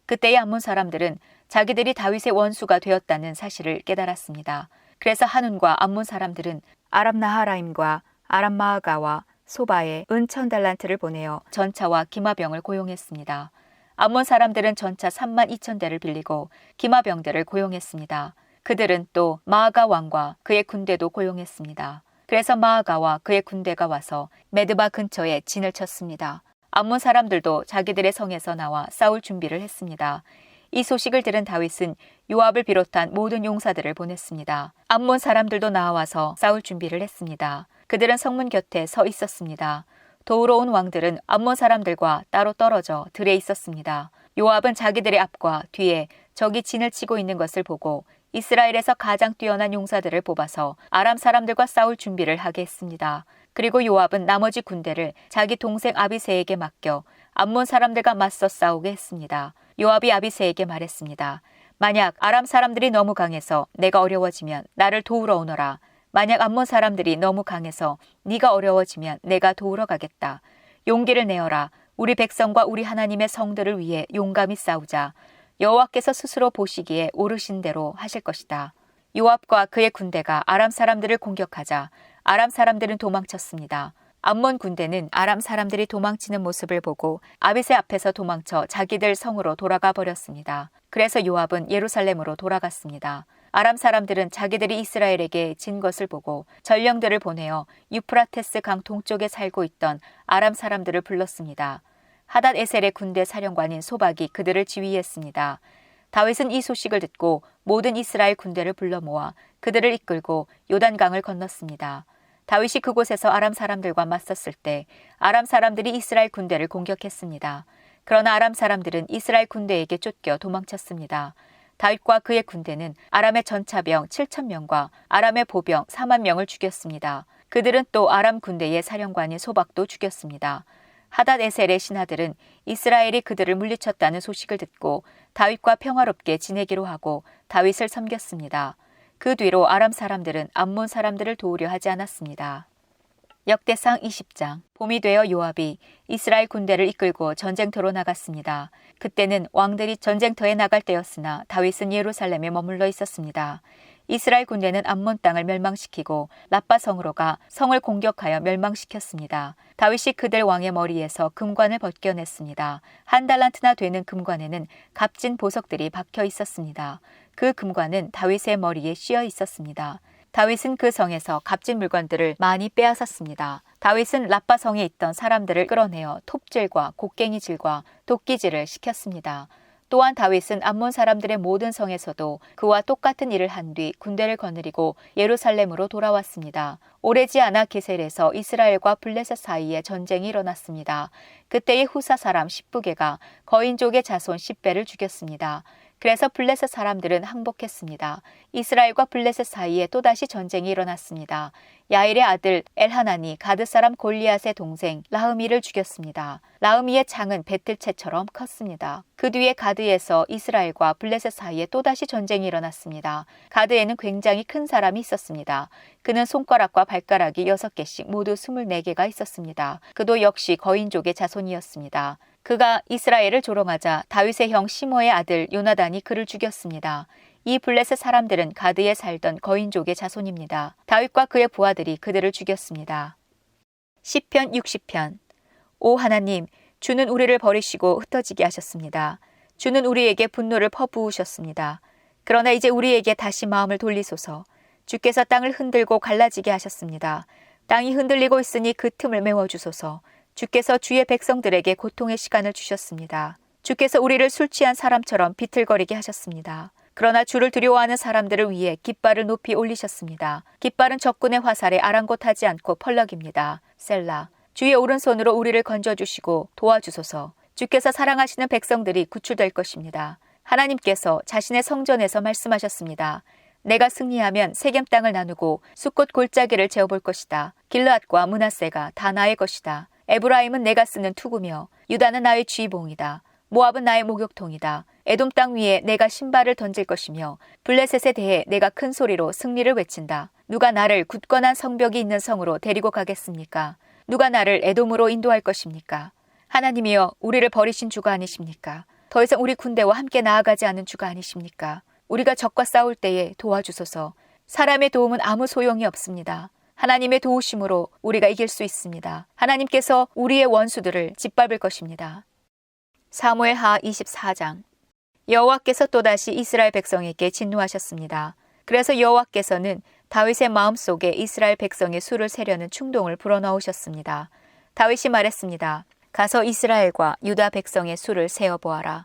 그때의 암몬 사람들은 자기들이 다윗의 원수가 되었다는 사실을 깨달았습니다. 그래서 한운과 암몬 사람들은 아람 나하라임과 아람 마아가와 소바에 은 1000달란트를 보내어 전차와 기마병을 고용했습니다. 암몬 사람들은 전차 32,000대를 빌리고 기마병들을 고용했습니다. 그들은 또 마아가 왕과 그의 군대도 고용했습니다. 그래서 마아가와 그의 군대가 와서 메드바 근처에 진을 쳤습니다. 암몬 사람들도 자기들의 성에서 나와 싸울 준비를 했습니다. 이 소식을 들은 다윗은 요압을 비롯한 모든 용사들을 보냈습니다. 암몬 사람들도 나와서 싸울 준비를 했습니다. 그들은 성문 곁에 서 있었습니다. 도우러 온 왕들은 암몬 사람들과 따로 떨어져 들에 있었습니다. 요압은 자기들의 앞과 뒤에 적이 진을 치고 있는 것을 보고 이스라엘에서 가장 뛰어난 용사들을 뽑아서 아람 사람들과 싸울 준비를 하게 했습니다. 그리고 요압은 나머지 군대를 자기 동생 아비새에게 맡겨 암몬 사람들과 맞서 싸우게 했습니다. 요압이 아비새에게 말했습니다. 만약 아람 사람들이 너무 강해서 내가 어려워지면 나를 도우러 오너라. 만약 암몬 사람들이 너무 강해서 네가 어려워지면 내가 도우러 가겠다. 용기를 내어라. 우리 백성과 우리 하나님의 성들을 위해 용감히 싸우자. 여호와께서 스스로 보시기에 오르신 대로 하실 것이다. 요압과 그의 군대가 아람 사람들을 공격하자 아람 사람들은 도망쳤습니다. 암몬 군대는 아람 사람들이 도망치는 모습을 보고 아비새 앞에서 도망쳐 자기들 성으로 돌아가 버렸습니다. 그래서 요압은 예루살렘으로 돌아갔습니다. 아람 사람들은 자기들이 이스라엘에게 진 것을 보고 전령들을 보내어 유프라테스 강 동쪽에 살고 있던 아람 사람들을 불렀습니다. 하닷 에셀의 군대 사령관인 소박이 그들을 지휘했습니다. 다윗은 이 소식을 듣고 모든 이스라엘 군대를 불러 모아 그들을 이끌고 요단강을 건넜습니다. 다윗이 그곳에서 아람 사람들과 맞섰을 때 아람 사람들이 이스라엘 군대를 공격했습니다. 그러나 아람 사람들은 이스라엘 군대에게 쫓겨 도망쳤습니다. 다윗과 그의 군대는 아람의 전차병 7,000명과 아람의 보병 4만 명을 죽였습니다. 그들은 또 아람 군대의 사령관인 소박도 죽였습니다. 하닷 에셀의 신하들은 이스라엘이 그들을 물리쳤다는 소식을 듣고 다윗과 평화롭게 지내기로 하고 다윗을 섬겼습니다. 그 뒤로 아람 사람들은 암몬 사람들을 도우려 하지 않았습니다. 역대상 20장. 봄이 되어 요압이 이스라엘 군대를 이끌고 전쟁터로 나갔습니다. 그때는 왕들이 전쟁터에 나갈 때였으나 다윗은 예루살렘에 머물러 있었습니다. 이스라엘 군대는 암몬 땅을 멸망시키고 라빠 성으로 가 성을 공격하여 멸망시켰습니다. 다윗이 그들 왕의 머리에서 금관을 벗겨냈습니다. 1달란트나 되는 금관에는 값진 보석들이 박혀 있었습니다. 그 금관은 다윗의 머리에 씌어 있었습니다. 다윗은 그 성에서 값진 물건들을 많이 빼앗았습니다. 다윗은 라빠 성에 있던 사람들을 끌어내어 톱질과 곡괭이질과 도끼질을 시켰습니다. 또한 다윗은 암몬 사람들의 모든 성에서도 그와 똑같은 일을 한 뒤 군대를 거느리고 예루살렘으로 돌아왔습니다. 오래지 않아 게셀에서 이스라엘과 블레셋 사이에 전쟁이 일어났습니다. 그때의 후사 사람 십부게가 거인족의 자손 10배를 죽였습니다. 그래서 블레셋 사람들은 항복했습니다. 이스라엘과 블레셋 사이에 또다시 전쟁이 일어났습니다. 야일의 아들 엘하난이 가드 사람 골리앗의 동생 라흐미를 죽였습니다. 라흐미의 창은 배틀채처럼 컸습니다. 그 뒤에 가드에서 이스라엘과 블레셋 사이에 또다시 전쟁이 일어났습니다. 가드에는 굉장히 큰 사람이 있었습니다. 그는 손가락과 발가락이 6개씩 모두 24개가 있었습니다. 그도 역시 거인족의 자손이었습니다. 그가 이스라엘을 조롱하자 다윗의 형 시므의 아들 요나단이 그를 죽였습니다. 이 블레셋 사람들은 가드에 살던 거인족의 자손입니다. 다윗과 그의 부하들이 그들을 죽였습니다. 시편 60편. 오 하나님, 주는 우리를 버리시고 흩어지게 하셨습니다. 주는 우리에게 분노를 퍼부으셨습니다. 그러나 이제 우리에게 다시 마음을 돌리소서. 주께서 땅을 흔들고 갈라지게 하셨습니다. 땅이 흔들리고 있으니 그 틈을 메워주소서. 주께서 주의 백성들에게 고통의 시간을 주셨습니다. 주께서 우리를 술 취한 사람처럼 비틀거리게 하셨습니다. 그러나 주를 두려워하는 사람들을 위해 깃발을 높이 올리셨습니다. 깃발은 적군의 화살에 아랑곳하지 않고 펄럭입니다. 셀라. 주의 오른손으로 우리를 건져주시고 도와주소서. 주께서 사랑하시는 백성들이 구출될 것입니다. 하나님께서 자신의 성전에서 말씀하셨습니다. 내가 승리하면 세겜 땅을 나누고 숫곳 골짜기를 재어볼 것이다. 길르앗과 므낫세가 다 나의 것이다. 에브라임은 내가 쓰는 투구며 유다는 나의 쥐봉이다. 모압은 나의 목욕통이다. 에돔 땅 위에 내가 신발을 던질 것이며 블레셋에 대해 내가 큰 소리로 승리를 외친다. 누가 나를 굳건한 성벽이 있는 성으로 데리고 가겠습니까? 누가 나를 에돔으로 인도할 것입니까? 하나님이여, 우리를 버리신 주가 아니십니까? 더 이상 우리 군대와 함께 나아가지 않은 주가 아니십니까? 우리가 적과 싸울 때에 도와주소서. 사람의 도움은 아무 소용이 없습니다. 하나님의 도우심으로 우리가 이길 수 있습니다. 하나님께서 우리의 원수들을 짓밟을 것입니다. 사무엘하 24장. 여호와께서 또다시 이스라엘 백성에게 진노하셨습니다. 그래서 여호와께서는 다윗의 마음속에 이스라엘 백성의 수를 세려는 충동을 불어넣으셨습니다. 다윗이 말했습니다. 가서 이스라엘과 유다 백성의 수를 세어보아라.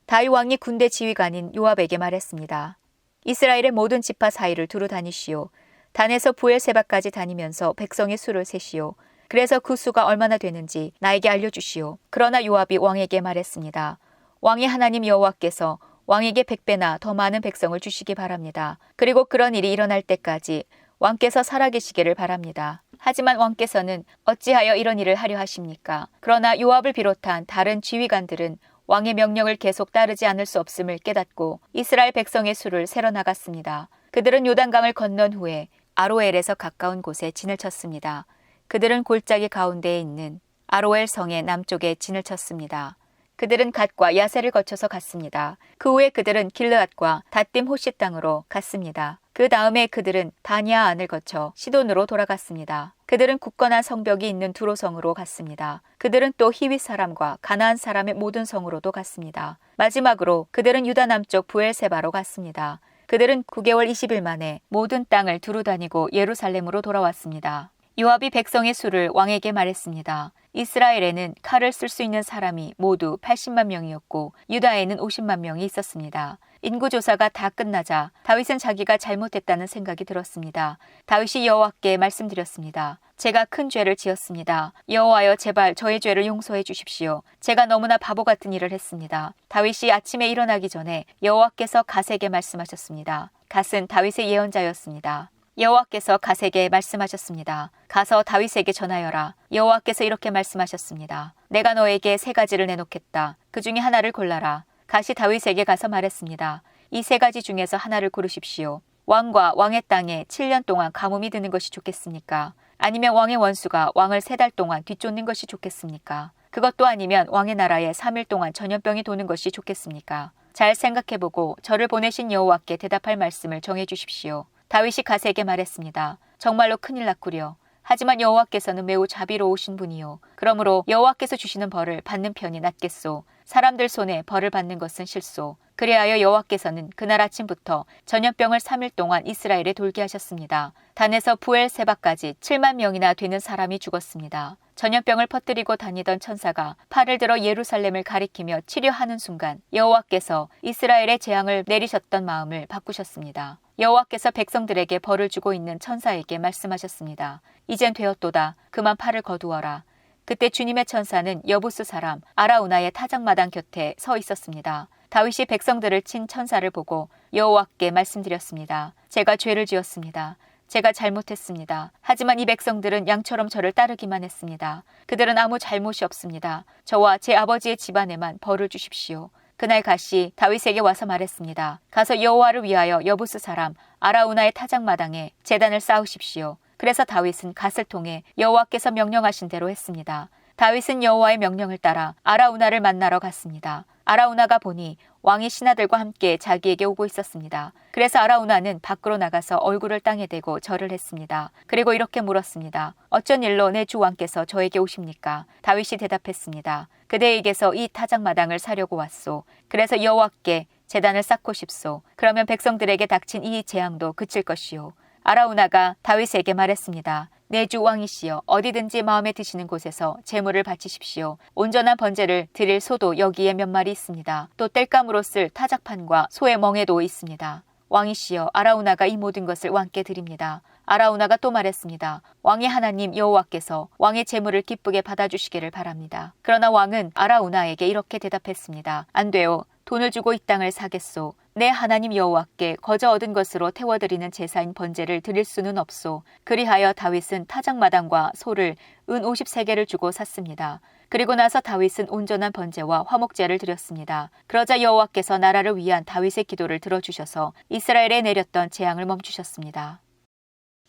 다윗 왕이 군대 지휘관인 요압에게 말했습니다. 이스라엘의 모든 지파 사이를 두루 다니시오. 단에서 부엘세바까지 다니면서 백성의 수를 세시오. 그래서 그 수가 얼마나 되는지 나에게 알려주시오. 그러나 요압이 왕에게 말했습니다. 왕의 하나님 여호와께서 왕에게 100배나 더 많은 백성을 주시기 바랍니다. 그리고 그런 일이 일어날 때까지 왕께서 살아계시기를 바랍니다. 하지만 왕께서는 어찌하여 이런 일을 하려 하십니까? 그러나 요압을 비롯한 다른 지휘관들은 왕의 명령을 계속 따르지 않을 수 없음을 깨닫고 이스라엘 백성의 수를 세러 나갔습니다. 그들은 요단강을 건넌 후에 아로엘에서 가까운 곳에 진을 쳤습니다. 그들은 골짜기 가운데에 있는 아로엘 성의 남쪽에 진을 쳤습니다. 그들은 갓과 야세를 거쳐서 갔습니다. 그 후에 그들은 길르앗과 닷딤 호시 땅으로 갔습니다. 그 다음에 그들은 다니아 안을 거쳐 시돈으로 돌아갔습니다. 그들은 굳건한 성벽이 있는 두로성으로 갔습니다. 그들은 또 히윗 사람과 가나안 사람의 모든 성으로도 갔습니다. 마지막으로 그들은 유다 남쪽 부엘세바로 갔습니다. 그들은 9개월 20일 만에 모든 땅을 두루 다니고 예루살렘으로 돌아왔습니다. 요압이 백성의 수를 왕에게 말했습니다. 이스라엘에는 칼을 쓸 수 있는 사람이 모두 80만 명이었고 유다에는 50만 명이 있었습니다. 인구조사가 다 끝나자 다윗은 자기가 잘못했다는 생각이 들었습니다. 다윗이 여호와께 말씀드렸습니다. 제가 큰 죄를 지었습니다. 여호와여 제발 저의 죄를 용서해 주십시오. 제가 너무나 바보 같은 일을 했습니다. 다윗이 아침에 일어나기 전에 여호와께서 갓에게 말씀하셨습니다. 갓은 다윗의 예언자였습니다. 여호와께서 갓에게 말씀하셨습니다. 가서 다윗에게 전하여라. 여호와께서 이렇게 말씀하셨습니다. 내가 너에게 3가지를 내놓겠다. 그 중에 하나를 골라라. 갓이 다윗에게 가서 말했습니다. 이 3가지 중에서 하나를 고르십시오. 왕과 왕의 땅에 7년 동안 가뭄이 드는 것이 좋겠습니까? 아니면 왕의 원수가 왕을 3달 동안 뒤쫓는 것이 좋겠습니까? 그것도 아니면 왕의 나라에 3일 동안 전염병이 도는 것이 좋겠습니까? 잘 생각해보고 저를 보내신 여호와께 대답할 말씀을 정해 주십시오. 다윗이 갓에게 말했습니다. 정말로 큰일 났구려. 하지만 여호와께서는 매우 자비로우신 분이요. 그러므로 여호와께서 주시는 벌을 받는 편이 낫겠소. 사람들 손에 벌을 받는 것은 싫소. 그리하여 여호와께서는 그날 아침부터 전염병을 3일 동안 이스라엘에 돌게 하셨습니다. 단에서 부엘세바까지 7만 명이나 되는 사람이 죽었습니다. 전염병을 퍼뜨리고 다니던 천사가 팔을 들어 예루살렘을 가리키며 치료하는 순간 여호와께서 이스라엘의 재앙을 내리셨던 마음을 바꾸셨습니다. 여호와께서 백성들에게 벌을 주고 있는 천사에게 말씀하셨습니다. 이젠 되었도다. 그만 팔을 거두어라. 그때 주님의 천사는 여부스 사람 아라우나의 타작마당 곁에 서 있었습니다. 다윗이 백성들을 친 천사를 보고 여호와께 말씀드렸습니다. 제가 죄를 지었습니다. 제가 잘못했습니다. 하지만 이 백성들은 양처럼 저를 따르기만 했습니다. 그들은 아무 잘못이 없습니다. 저와 제 아버지의 집안에만 벌을 주십시오. 그날 갓이 다윗에게 와서 말했습니다. 가서 여호와를 위하여 여부스 사람 아라우나의 타작마당에 제단을 쌓으십시오. 그래서 다윗은 갓을 통해 여호와께서 명령하신 대로 했습니다. 다윗은 여호와의 명령을 따라 아라우나를 만나러 갔습니다. 아라우나가 보니 왕이 신하들과 함께 자기에게 오고 있었습니다. 그래서 아라우나는 밖으로 나가서 얼굴을 땅에 대고 절을 했습니다. 그리고 이렇게 물었습니다. 어쩐 일로 내 주 왕께서 저에게 오십니까? 다윗이 대답했습니다. 그대에게서 이 타작마당을 사려고 왔소. 그래서 여호와께 제단을 쌓고 싶소. 그러면 백성들에게 닥친 이 재앙도 그칠 것이요. 아라우나가 다윗에게 말했습니다. 내 주 왕이시여 어디든지 마음에 드시는 곳에서 제물을 바치십시오. 온전한 번제를 드릴 소도 여기에 몇 마리 있습니다. 또 땔감으로 쓸 타작판과 소의 멍에도 있습니다. 왕이시여 아라우나가 이 모든 것을 왕께 드립니다. 아라우나가 또 말했습니다. 왕의 하나님 여호와께서 왕의 제물을 기쁘게 받아주시기를 바랍니다. 그러나 왕은 아라우나에게 이렇게 대답했습니다. 안 돼요. 돈을 주고 이 땅을 사겠소. 내 하나님 여호와께 거저 얻은 것으로 태워드리는 제사인 번제를 드릴 수는 없소. 그리하여 다윗은 타작마당과 소를 은 53개를 주고 샀습니다. 그리고 나서 다윗은 온전한 번제와 화목제를 드렸습니다. 그러자 여호와께서 나라를 위한 다윗의 기도를 들어주셔서 이스라엘에 내렸던 재앙을 멈추셨습니다.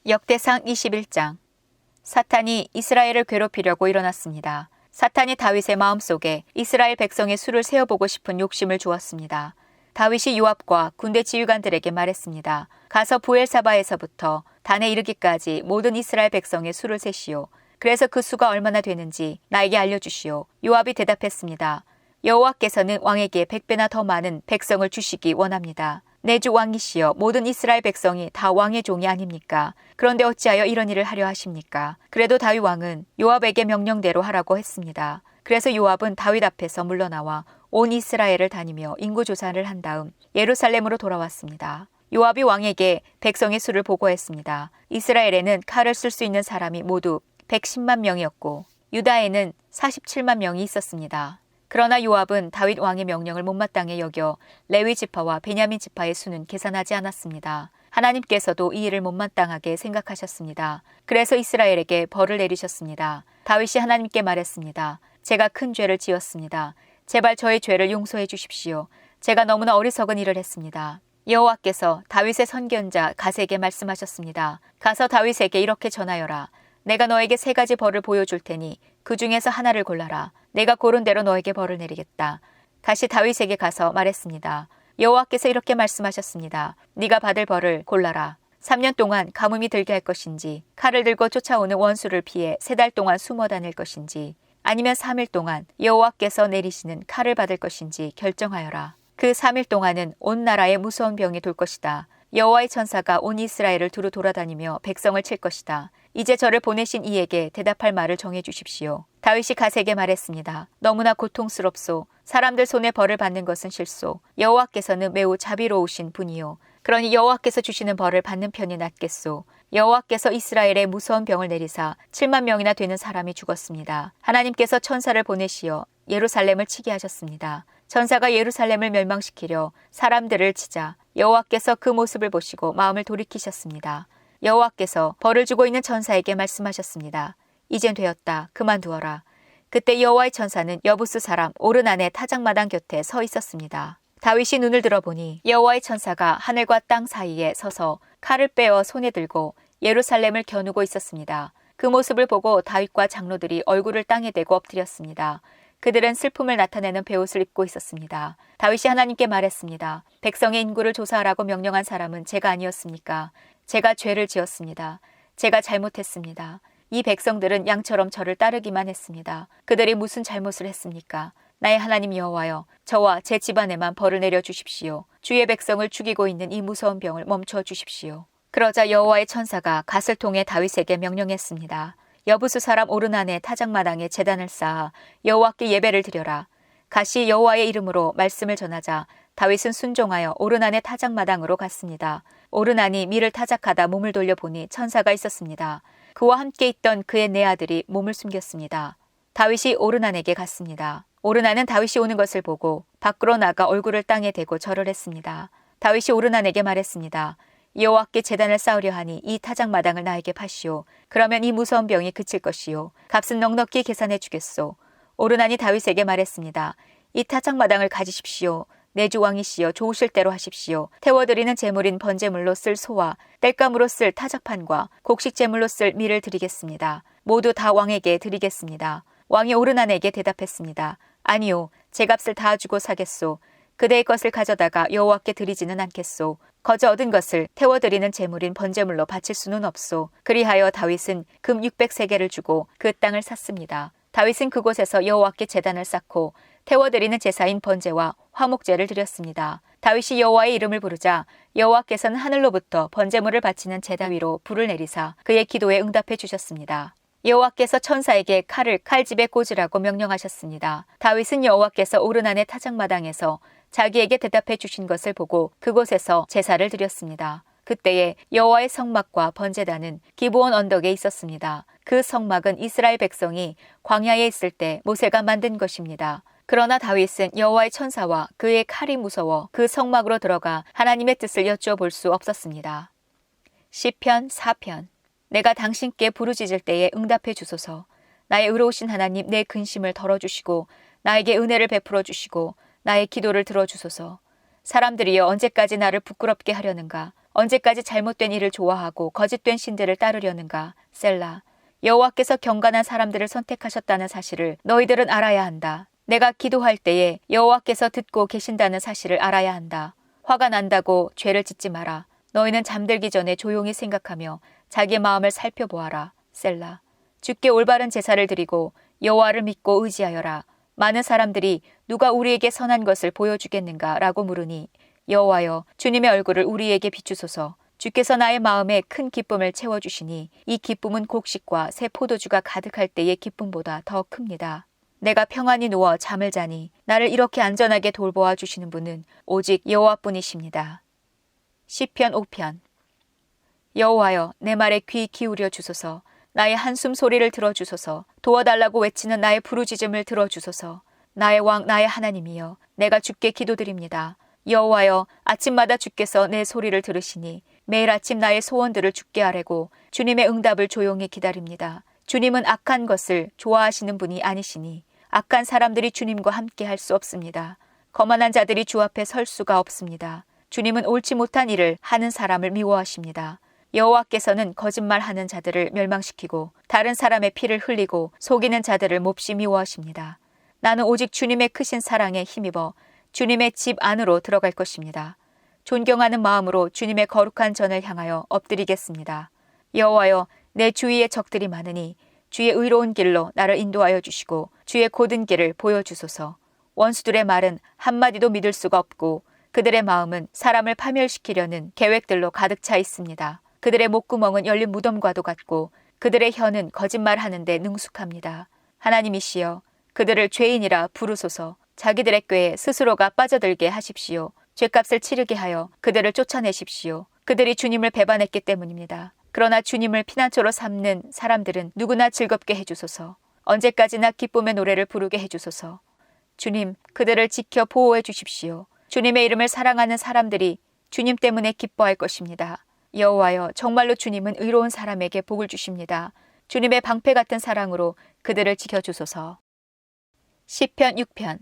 역대상 21장. 사탄이 이스라엘을 괴롭히려고 일어났습니다. 사탄이 다윗의 마음속에 이스라엘 백성의 수를 세어보고 싶은 욕심을 주었습니다. 다윗이 요압과 군대 지휘관들에게 말했습니다. 가서 부엘사바에서부터 단에 이르기까지 모든 이스라엘 백성의 수를 세시오. 그래서 그 수가 얼마나 되는지 나에게 알려주시오. 요압이 대답했습니다. 여호와께서는 왕에게 100배나 더 많은 백성을 주시기 원합니다. 내 주 왕이시여 모든 이스라엘 백성이 다 왕의 종이 아닙니까? 그런데 어찌하여 이런 일을 하려 하십니까? 그래도 다윗 왕은 요압에게 명령대로 하라고 했습니다. 그래서 요압은 다윗 앞에서 물러나와 온 이스라엘을 다니며 인구조사를 한 다음 예루살렘으로 돌아왔습니다. 요압이 왕에게 백성의 수를 보고했습니다. 이스라엘에는 칼을 쓸 수 있는 사람이 모두 110만 명이었고 유다에는 47만 명이 있었습니다. 그러나 요압은 다윗 왕의 명령을 못마땅해 여겨 레위 지파와 베냐민 지파의 수는 계산하지 않았습니다. 하나님께서도 이 일을 못마땅하게 생각하셨습니다. 그래서 이스라엘에게 벌을 내리셨습니다. 다윗이 하나님께 말했습니다. 제가 큰 죄를 지었습니다. 제발 저의 죄를 용서해 주십시오. 제가 너무나 어리석은 일을 했습니다. 여호와께서 다윗의 선견자 갓에게 말씀하셨습니다. 가서 다윗에게 이렇게 전하여라. 내가 너에게 3가지 벌을 보여줄 테니 그 중에서 하나를 골라라. 내가 고른 대로 너에게 벌을 내리겠다. 다시 다윗에게 가서 말했습니다. 여호와께서 이렇게 말씀하셨습니다. 네가 받을 벌을 골라라. 3년 동안 가뭄이 들게 할 것인지 칼을 들고 쫓아오는 원수를 피해 3달 동안 숨어 다닐 것인지 아니면 3일 동안 여호와께서 내리시는 칼을 받을 것인지 결정하여라. 그 3일 동안은 온 나라에 무서운 병이 돌 것이다. 여호와의 천사가 온 이스라엘을 두루 돌아다니며 백성을 칠 것이다. 이제 저를 보내신 이에게 대답할 말을 정해 주십시오. 다윗이 갓에게 말했습니다. 너무나 고통스럽소. 사람들 손에 벌을 받는 것은 싫소. 여호와께서는 매우 자비로우신 분이요. 그러니 여호와께서 주시는 벌을 받는 편이 낫겠소. 여호와께서 이스라엘에 무서운 병을 내리사 7만 명이나 되는 사람이 죽었습니다. 하나님께서 천사를 보내시어 예루살렘을 치게 하셨습니다. 천사가 예루살렘을 멸망시키려 사람들을 치자 여호와께서 그 모습을 보시고 마음을 돌이키셨습니다. 여호와께서 벌을 주고 있는 천사에게 말씀하셨습니다. 이젠 되었다. 그만두어라. 그때 여호와의 천사는 여부스 사람 오르난의 타작마당 곁에 서 있었습니다. 다윗이 눈을 들어보니 여호와의 천사가 하늘과 땅 사이에 서서 칼을 빼어 손에 들고 예루살렘을 겨누고 있었습니다. 그 모습을 보고 다윗과 장로들이 얼굴을 땅에 대고 엎드렸습니다. 그들은 슬픔을 나타내는 베옷을 입고 있었습니다. 다윗이 하나님께 말했습니다. 백성의 인구를 조사하라고 명령한 사람은 제가 아니었습니까? 제가 죄를 지었습니다. 제가 잘못했습니다. 이 백성들은 양처럼 저를 따르기만 했습니다. 그들이 무슨 잘못을 했습니까? 나의 하나님 여호와여, 저와 제 집안에만 벌을 내려 주십시오. 주의 백성을 죽이고 있는 이 무서운 병을 멈춰 주십시오. 그러자 여호와의 천사가 갓을 통해 다윗에게 명령했습니다. 여부스 사람 오르난의 타작마당에 제단을 쌓아 여호와께 예배를 드려라. 갓이 여호와의 이름으로 말씀을 전하자 다윗은 순종하여 오르난의 타작마당으로 갔습니다. 오르난이 밀을 타작하다 몸을 돌려보니 천사가 있었습니다. 그와 함께 있던 그의 4아들이 몸을 숨겼습니다. 다윗이 오르난에게 갔습니다. 오르난은 다윗이 오는 것을 보고 밖으로 나가 얼굴을 땅에 대고 절을 했습니다. 다윗이 오르난에게 말했습니다. 여호와께 제단을 쌓으려 하니 이 타작마당을 나에게 파시오. 그러면 이 무서운 병이 그칠 것이요. 값은 넉넉히 계산해 주겠소. 오르난이 다윗에게 말했습니다. 이 타작마당을 가지십시오. 내 주 왕이시여 좋으실 대로 하십시오. 태워드리는 제물인 번제물로 쓸 소와 땔감으로 쓸 타작판과 곡식 제물로 쓸 밀을 드리겠습니다. 모두 다 왕에게 드리겠습니다. 왕이 오르난에게 대답했습니다. 아니요, 제 값을 다 주고 사겠소. 그대의 것을 가져다가 여호와께 드리지는 않겠소. 거저 얻은 것을 태워드리는 제물인 번제물로 바칠 수는 없소. 그리하여 다윗은 금 600세겔을 주고 그 땅을 샀습니다. 다윗은 그곳에서 여호와께 제단을 쌓고 태워드리는 제사인 번제와 화목제를 드렸습니다. 다윗이 여호와의 이름을 부르자 여호와께서는 하늘로부터 번제물을 바치는 제단 위로 불을 내리사 그의 기도에 응답해 주셨습니다. 여호와께서 천사에게 칼을 칼집에 꽂으라고 명령하셨습니다. 다윗은 여호와께서 오르난의 타작마당에서 자기에게 대답해 주신 것을 보고 그곳에서 제사를 드렸습니다. 그때에 여호와의 성막과 번제단은 기브온 언덕에 있었습니다. 그 성막은 이스라엘 백성이 광야에 있을 때 모세가 만든 것입니다. 그러나 다윗은 여호와의 천사와 그의 칼이 무서워 그 성막으로 들어가 하나님의 뜻을 여쭈어볼 수 없었습니다. 시편 4편. 내가 당신께 부르짖을 때에 응답해 주소서. 나의 의로우신 하나님 내 근심을 덜어주시고 나에게 은혜를 베풀어 주시고 나의 기도를 들어주소서. 사람들이여 언제까지 나를 부끄럽게 하려는가? 언제까지 잘못된 일을 좋아하고 거짓된 신들을 따르려는가? 셀라. 여호와께서 경건한 사람들을 선택하셨다는 사실을 너희들은 알아야 한다. 내가 기도할 때에 여호와께서 듣고 계신다는 사실을 알아야 한다. 화가 난다고 죄를 짓지 마라. 너희는 잠들기 전에 조용히 생각하며 자기의 마음을 살펴보아라. 셀라. 주께 올바른 제사를 드리고 여호와를 믿고 의지하여라. 많은 사람들이 누가 우리에게 선한 것을 보여주겠는가 라고 물으니 여호와여 주님의 얼굴을 우리에게 비추소서. 주께서 나의 마음에 큰 기쁨을 채워주시니 이 기쁨은 곡식과 새 포도주가 가득할 때의 기쁨보다 더 큽니다. 내가 평안히 누워 잠을 자니 나를 이렇게 안전하게 돌보아 주시는 분은 오직 여호와뿐이십니다. 시편 5편. 여호와여 내 말에 귀 기울여 주소서. 나의 한숨 소리를 들어주소서. 도와달라고 외치는 나의 부르짖음을 들어주소서. 나의 왕 나의 하나님이여 내가 주께 기도드립니다. 여호와여 아침마다 주께서 내 소리를 들으시니 매일 아침 나의 소원들을 주께 아뢰고 주님의 응답을 조용히 기다립니다. 주님은 악한 것을 좋아하시는 분이 아니시니 악한 사람들이 주님과 함께 할 수 없습니다. 거만한 자들이 주 앞에 설 수가 없습니다. 주님은 옳지 못한 일을 하는 사람을 미워하십니다. 여호와께서는 거짓말하는 자들을 멸망시키고 다른 사람의 피를 흘리고 속이는 자들을 몹시 미워하십니다. 나는 오직 주님의 크신 사랑에 힘입어 주님의 집 안으로 들어갈 것입니다. 존경하는 마음으로 주님의 거룩한 전을 향하여 엎드리겠습니다. 여호와여 내 주위에 적들이 많으니 주의 의로운 길로 나를 인도하여 주시고 주의 곧은 길을 보여주소서. 원수들의 말은 한마디도 믿을 수가 없고 그들의 마음은 사람을 파멸시키려는 계획들로 가득 차 있습니다. 그들의 목구멍은 열린 무덤과도 같고 그들의 혀는 거짓말하는데 능숙합니다. 하나님이시여 그들을 죄인이라 부르소서. 자기들의 꾀에 스스로가 빠져들게 하십시오. 죄값을 치르게 하여 그들을 쫓아내십시오. 그들이 주님을 배반했기 때문입니다. 그러나 주님을 피난처로 삼는 사람들은 누구나 즐겁게 해주소서. 언제까지나 기쁨의 노래를 부르게 해주소서. 주님, 그들을 지켜 보호해 주십시오. 주님의 이름을 사랑하는 사람들이 주님 때문에 기뻐할 것입니다. 여호와여, 정말로 주님은 의로운 사람에게 복을 주십니다. 주님의 방패 같은 사랑으로 그들을 지켜주소서. 시편 6편.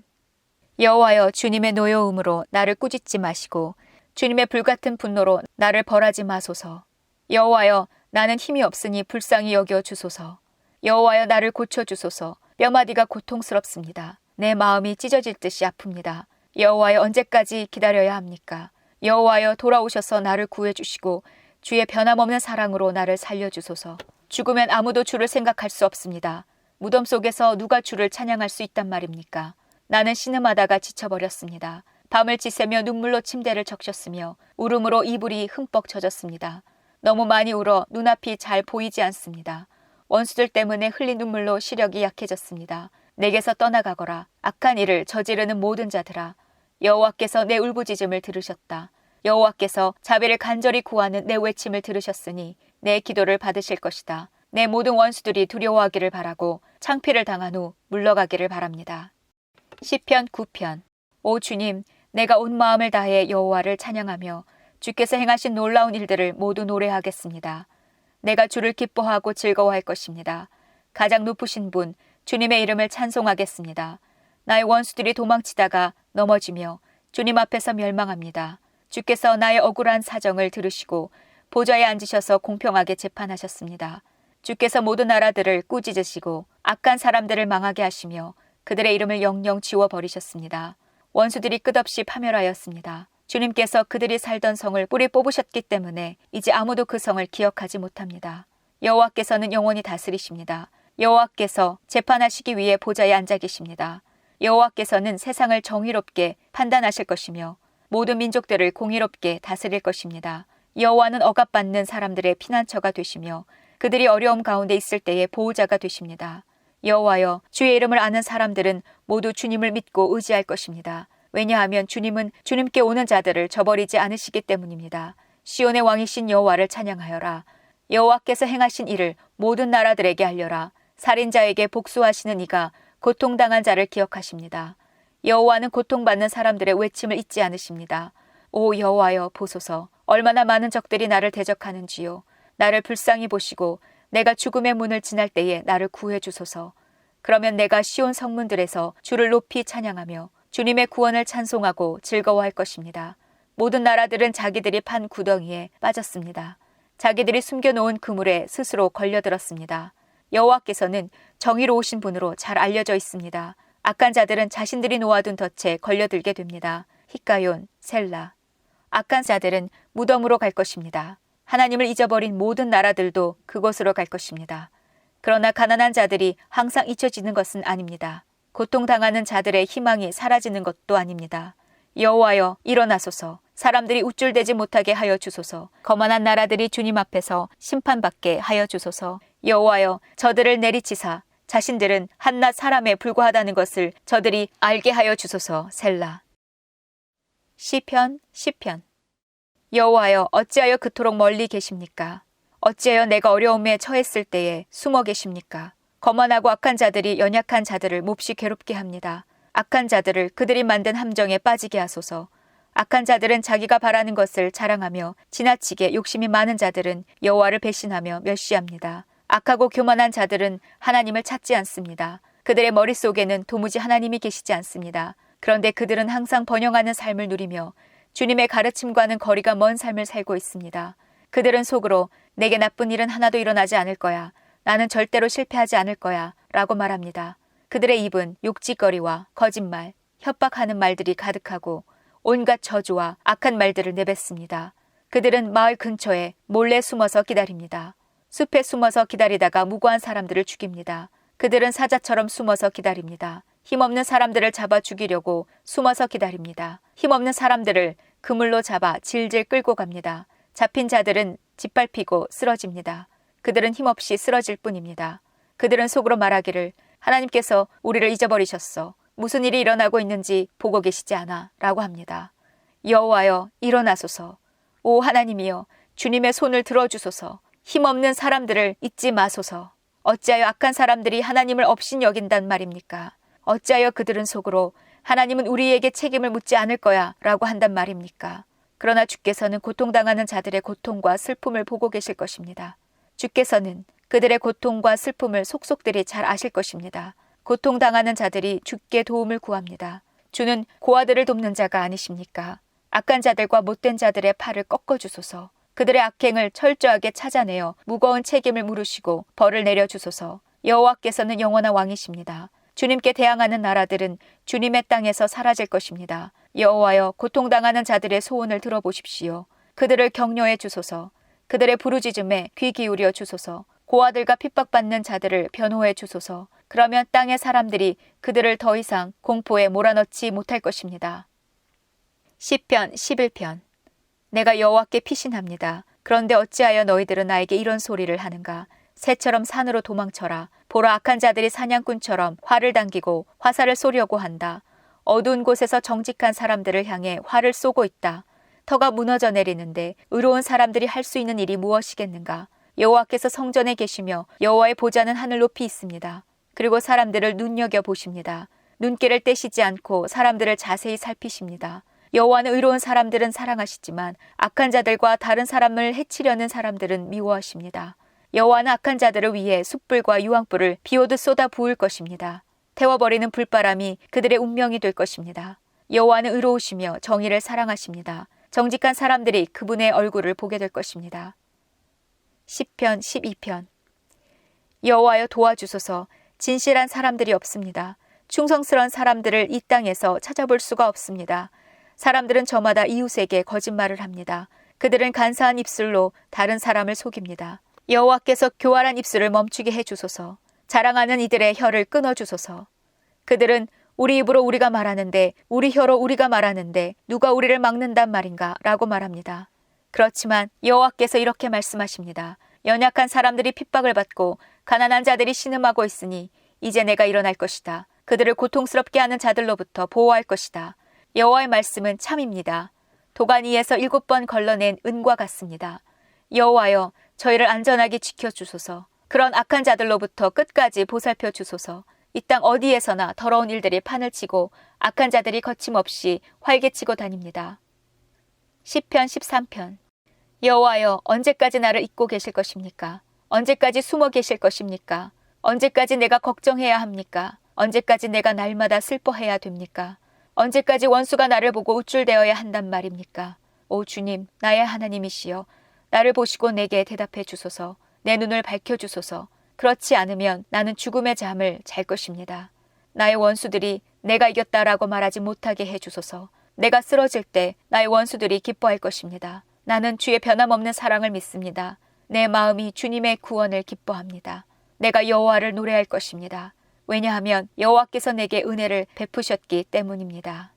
여호와여, 주님의 노여움으로 나를 꾸짖지 마시고 주님의 불같은 분노로 나를 벌하지 마소서. 여호와여, 나는 힘이 없으니 불쌍히 여겨 주소서. 여호와여, 나를 고쳐 주소서. 뼈마디가 고통스럽습니다. 내 마음이 찢어질 듯이 아픕니다. 여호와여, 언제까지 기다려야 합니까? 여호와여, 돌아오셔서 나를 구해 주시고 주의 변함없는 사랑으로 나를 살려 주소서. 죽으면 아무도 주를 생각할 수 없습니다. 무덤 속에서 누가 주를 찬양할 수 있단 말입니까? 나는 신음하다가 지쳐버렸습니다. 밤을 지새며 눈물로 침대를 적셨으며 울음으로 이불이 흠뻑 젖었습니다. 너무 많이 울어 눈앞이 잘 보이지 않습니다. 원수들 때문에 흘린 눈물로 시력이 약해졌습니다. 내게서 떠나가거라. 악한 일을 저지르는 모든 자들아. 여호와께서 내 울부짖음을 들으셨다. 여호와께서 자비를 간절히 구하는 내 외침을 들으셨으니 내 기도를 받으실 것이다. 내 모든 원수들이 두려워하기를 바라고 창피를 당한 후 물러가기를 바랍니다. 시편 9편. 오 주님, 내가 온 마음을 다해 여호와를 찬양하며 주께서 행하신 놀라운 일들을 모두 노래하겠습니다. 내가 주를 기뻐하고 즐거워할 것입니다. 가장 높으신 분, 주님의 이름을 찬송하겠습니다. 나의 원수들이 도망치다가 넘어지며 주님 앞에서 멸망합니다. 주께서 나의 억울한 사정을 들으시고 보좌에 앉으셔서 공평하게 재판하셨습니다. 주께서 모든 나라들을 꾸짖으시고 악한 사람들을 망하게 하시며 그들의 이름을 영영 지워버리셨습니다. 원수들이 끝없이 파멸하였습니다. 주님께서 그들이 살던 성을 뿌리 뽑으셨기 때문에 이제 아무도 그 성을 기억하지 못합니다. 여호와께서는 영원히 다스리십니다. 여호와께서 재판하시기 위해 보좌에 앉아 계십니다. 여호와께서는 세상을 정의롭게 판단하실 것이며 모든 민족들을 공의롭게 다스릴 것입니다. 여호와는 억압받는 사람들의 피난처가 되시며 그들이 어려움 가운데 있을 때의 보호자가 되십니다. 여호와여, 주의 이름을 아는 사람들은 모두 주님을 믿고 의지할 것입니다. 왜냐하면 주님은 주님께 오는 자들을 저버리지 않으시기 때문입니다. 시온의 왕이신 여호와를 찬양하여라. 여호와께서 행하신 일을 모든 나라들에게 알려라. 살인자에게 복수하시는 이가 고통당한 자를 기억하십니다. 여호와는 고통받는 사람들의 외침을 잊지 않으십니다. 오 여호와여, 보소서. 얼마나 많은 적들이 나를 대적하는지요. 나를 불쌍히 보시고 내가 죽음의 문을 지날 때에 나를 구해 주소서. 그러면 내가 시온 성문들에서 주를 높이 찬양하며 주님의 구원을 찬송하고 즐거워할 것입니다. 모든 나라들은 자기들이 판 구덩이에 빠졌습니다. 자기들이 숨겨놓은 그물에 스스로 걸려들었습니다. 여호와께서는 정의로우신 분으로 잘 알려져 있습니다. 악한 자들은 자신들이 놓아둔 덫에 걸려들게 됩니다. 히가yon, 셀라. 악한 자들은 무덤으로 갈 것입니다. 하나님을 잊어버린 모든 나라들도 그곳으로 갈 것입니다. 그러나 가난한 자들이 항상 잊혀지는 것은 아닙니다. 고통당하는 자들의 희망이 사라지는 것도 아닙니다. 여호와여 일어나소서. 사람들이 우쭐대지 못하게 하여 주소서. 거만한 나라들이 주님 앞에서 심판받게 하여 주소서. 여호와여 저들을 내리치사 자신들은 한낱 사람에 불과하다는 것을 저들이 알게 하여 주소서. 셀라. 시편 여호와여 어찌하여 그토록 멀리 계십니까? 어찌하여 내가 어려움에 처했을 때에 숨어 계십니까? 거만하고 악한 자들이 연약한 자들을 몹시 괴롭게 합니다. 악한 자들을 그들이 만든 함정에 빠지게 하소서. 악한 자들은 자기가 바라는 것을 자랑하며 지나치게 욕심이 많은 자들은 여호와를 배신하며 멸시합니다. 악하고 교만한 자들은 하나님을 찾지 않습니다. 그들의 머릿속에는 도무지 하나님이 계시지 않습니다. 그런데 그들은 항상 번영하는 삶을 누리며 주님의 가르침과는 거리가 먼 삶을 살고 있습니다. 그들은 속으로 내게 나쁜 일은 하나도 일어나지 않을 거야. 나는 절대로 실패하지 않을 거야. 라고 말합니다. 그들의 입은 욕짓거리와 거짓말, 협박하는 말들이 가득하고 온갖 저주와 악한 말들을 내뱉습니다. 그들은 마을 근처에 몰래 숨어서 기다립니다. 숲에 숨어서 기다리다가 무고한 사람들을 죽입니다. 그들은 사자처럼 숨어서 기다립니다. 힘없는 사람들을 잡아 죽이려고 숨어서 기다립니다. 힘없는 사람들을 그물로 잡아 질질 끌고 갑니다. 잡힌 자들은 짓밟히고 쓰러집니다. 그들은 힘없이 쓰러질 뿐입니다. 그들은 속으로 말하기를 하나님께서 우리를 잊어버리셨어. 무슨 일이 일어나고 있는지 보고 계시지 않아 라고 합니다. 여호와여 일어나소서. 오 하나님이여 주님의 손을 들어주소서. 힘없는 사람들을 잊지 마소서. 어찌하여 악한 사람들이 하나님을 업신 여긴단 말입니까? 어찌하여 그들은 속으로 하나님은 우리에게 책임을 묻지 않을 거야 라고 한단 말입니까? 그러나 주께서는 고통당하는 자들의 고통과 슬픔을 보고 계실 것입니다. 주께서는 그들의 고통과 슬픔을 속속들이 잘 아실 것입니다. 고통당하는 자들이 주께 도움을 구합니다. 주는 고아들을 돕는 자가 아니십니까? 악한 자들과 못된 자들의 팔을 꺾어주소서. 그들의 악행을 철저하게 찾아내어 무거운 책임을 물으시고 벌을 내려주소서. 여호와께서는 영원한 왕이십니다. 주님께 대항하는 나라들은 주님의 땅에서 사라질 것입니다. 여호와여 고통당하는 자들의 소원을 들어보십시오. 그들을 격려해 주소서. 그들의 부르짖음에 귀 기울여 주소서. 고아들과 핍박받는 자들을 변호해 주소서. 그러면 땅의 사람들이 그들을 더 이상 공포에 몰아넣지 못할 것입니다. 시편 11편. 내가 여호와께 피신합니다. 그런데 어찌하여 너희들은 나에게 이런 소리를 하는가? 새처럼 산으로 도망쳐라. 보라 악한 자들이 사냥꾼처럼 활을 당기고 화살을 쏘려고 한다. 어두운 곳에서 정직한 사람들을 향해 활을 쏘고 있다. 터가 무너져 내리는데 의로운 사람들이 할 수 있는 일이 무엇이겠는가? 여호와께서 성전에 계시며 여호와의 보좌는 하늘 높이 있습니다. 그리고 사람들을 눈여겨보십니다. 눈길을 떼시지 않고 사람들을 자세히 살피십니다. 여호와는 의로운 사람들은 사랑하시지만 악한 자들과 다른 사람을 해치려는 사람들은 미워하십니다. 여호와는 악한 자들을 위해 숯불과 유황불을 비오듯 쏟아 부을 것입니다. 태워버리는 불바람이 그들의 운명이 될 것입니다. 여호와는 의로우시며 정의를 사랑하십니다. 정직한 사람들이 그분의 얼굴을 보게 될 것입니다. 시편 12편. 여호와여 도와주소서. 진실한 사람들이 없습니다. 충성스러운 사람들을 이 땅에서 찾아볼 수가 없습니다. 사람들은 저마다 이웃에게 거짓말을 합니다. 그들은 간사한 입술로 다른 사람을 속입니다. 여호와께서 교활한 입술을 멈추게 해주소서. 자랑하는 이들의 혀를 끊어주소서. 그들은 우리 입으로 우리가 말하는데 우리 혀로 우리가 말하는데 누가 우리를 막는단 말인가 라고 말합니다. 그렇지만 여호와께서 이렇게 말씀하십니다. 연약한 사람들이 핍박을 받고 가난한 자들이 신음하고 있으니 이제 내가 일어날 것이다. 그들을 고통스럽게 하는 자들로부터 보호할 것이다. 여호와의 말씀은 참입니다. 도가니에서 7번 걸러낸 은과 같습니다. 여호와여 저희를 안전하게 지켜주소서. 그런 악한 자들로부터 끝까지 보살펴 주소서. 이 땅 어디에서나 더러운 일들이 판을 치고 악한 자들이 거침없이 활개치고 다닙니다. 시편 13편. 여호와여 언제까지 나를 잊고 계실 것입니까? 언제까지 숨어 계실 것입니까? 언제까지 내가 걱정해야 합니까? 언제까지 내가 날마다 슬퍼해야 됩니까? 언제까지 원수가 나를 보고 우쭐대어야 한단 말입니까? 오 주님, 나의 하나님이시여, 나를 보시고 내게 대답해 주소서. 내 눈을 밝혀주소서. 그렇지 않으면 나는 죽음의 잠을 잘 것입니다. 나의 원수들이 내가 이겼다라고 말하지 못하게 해주소서. 내가 쓰러질 때 나의 원수들이 기뻐할 것입니다. 나는 주의 변함없는 사랑을 믿습니다. 내 마음이 주님의 구원을 기뻐합니다. 내가 여호와를 노래할 것입니다. 왜냐하면 여호와께서 내게 은혜를 베푸셨기 때문입니다.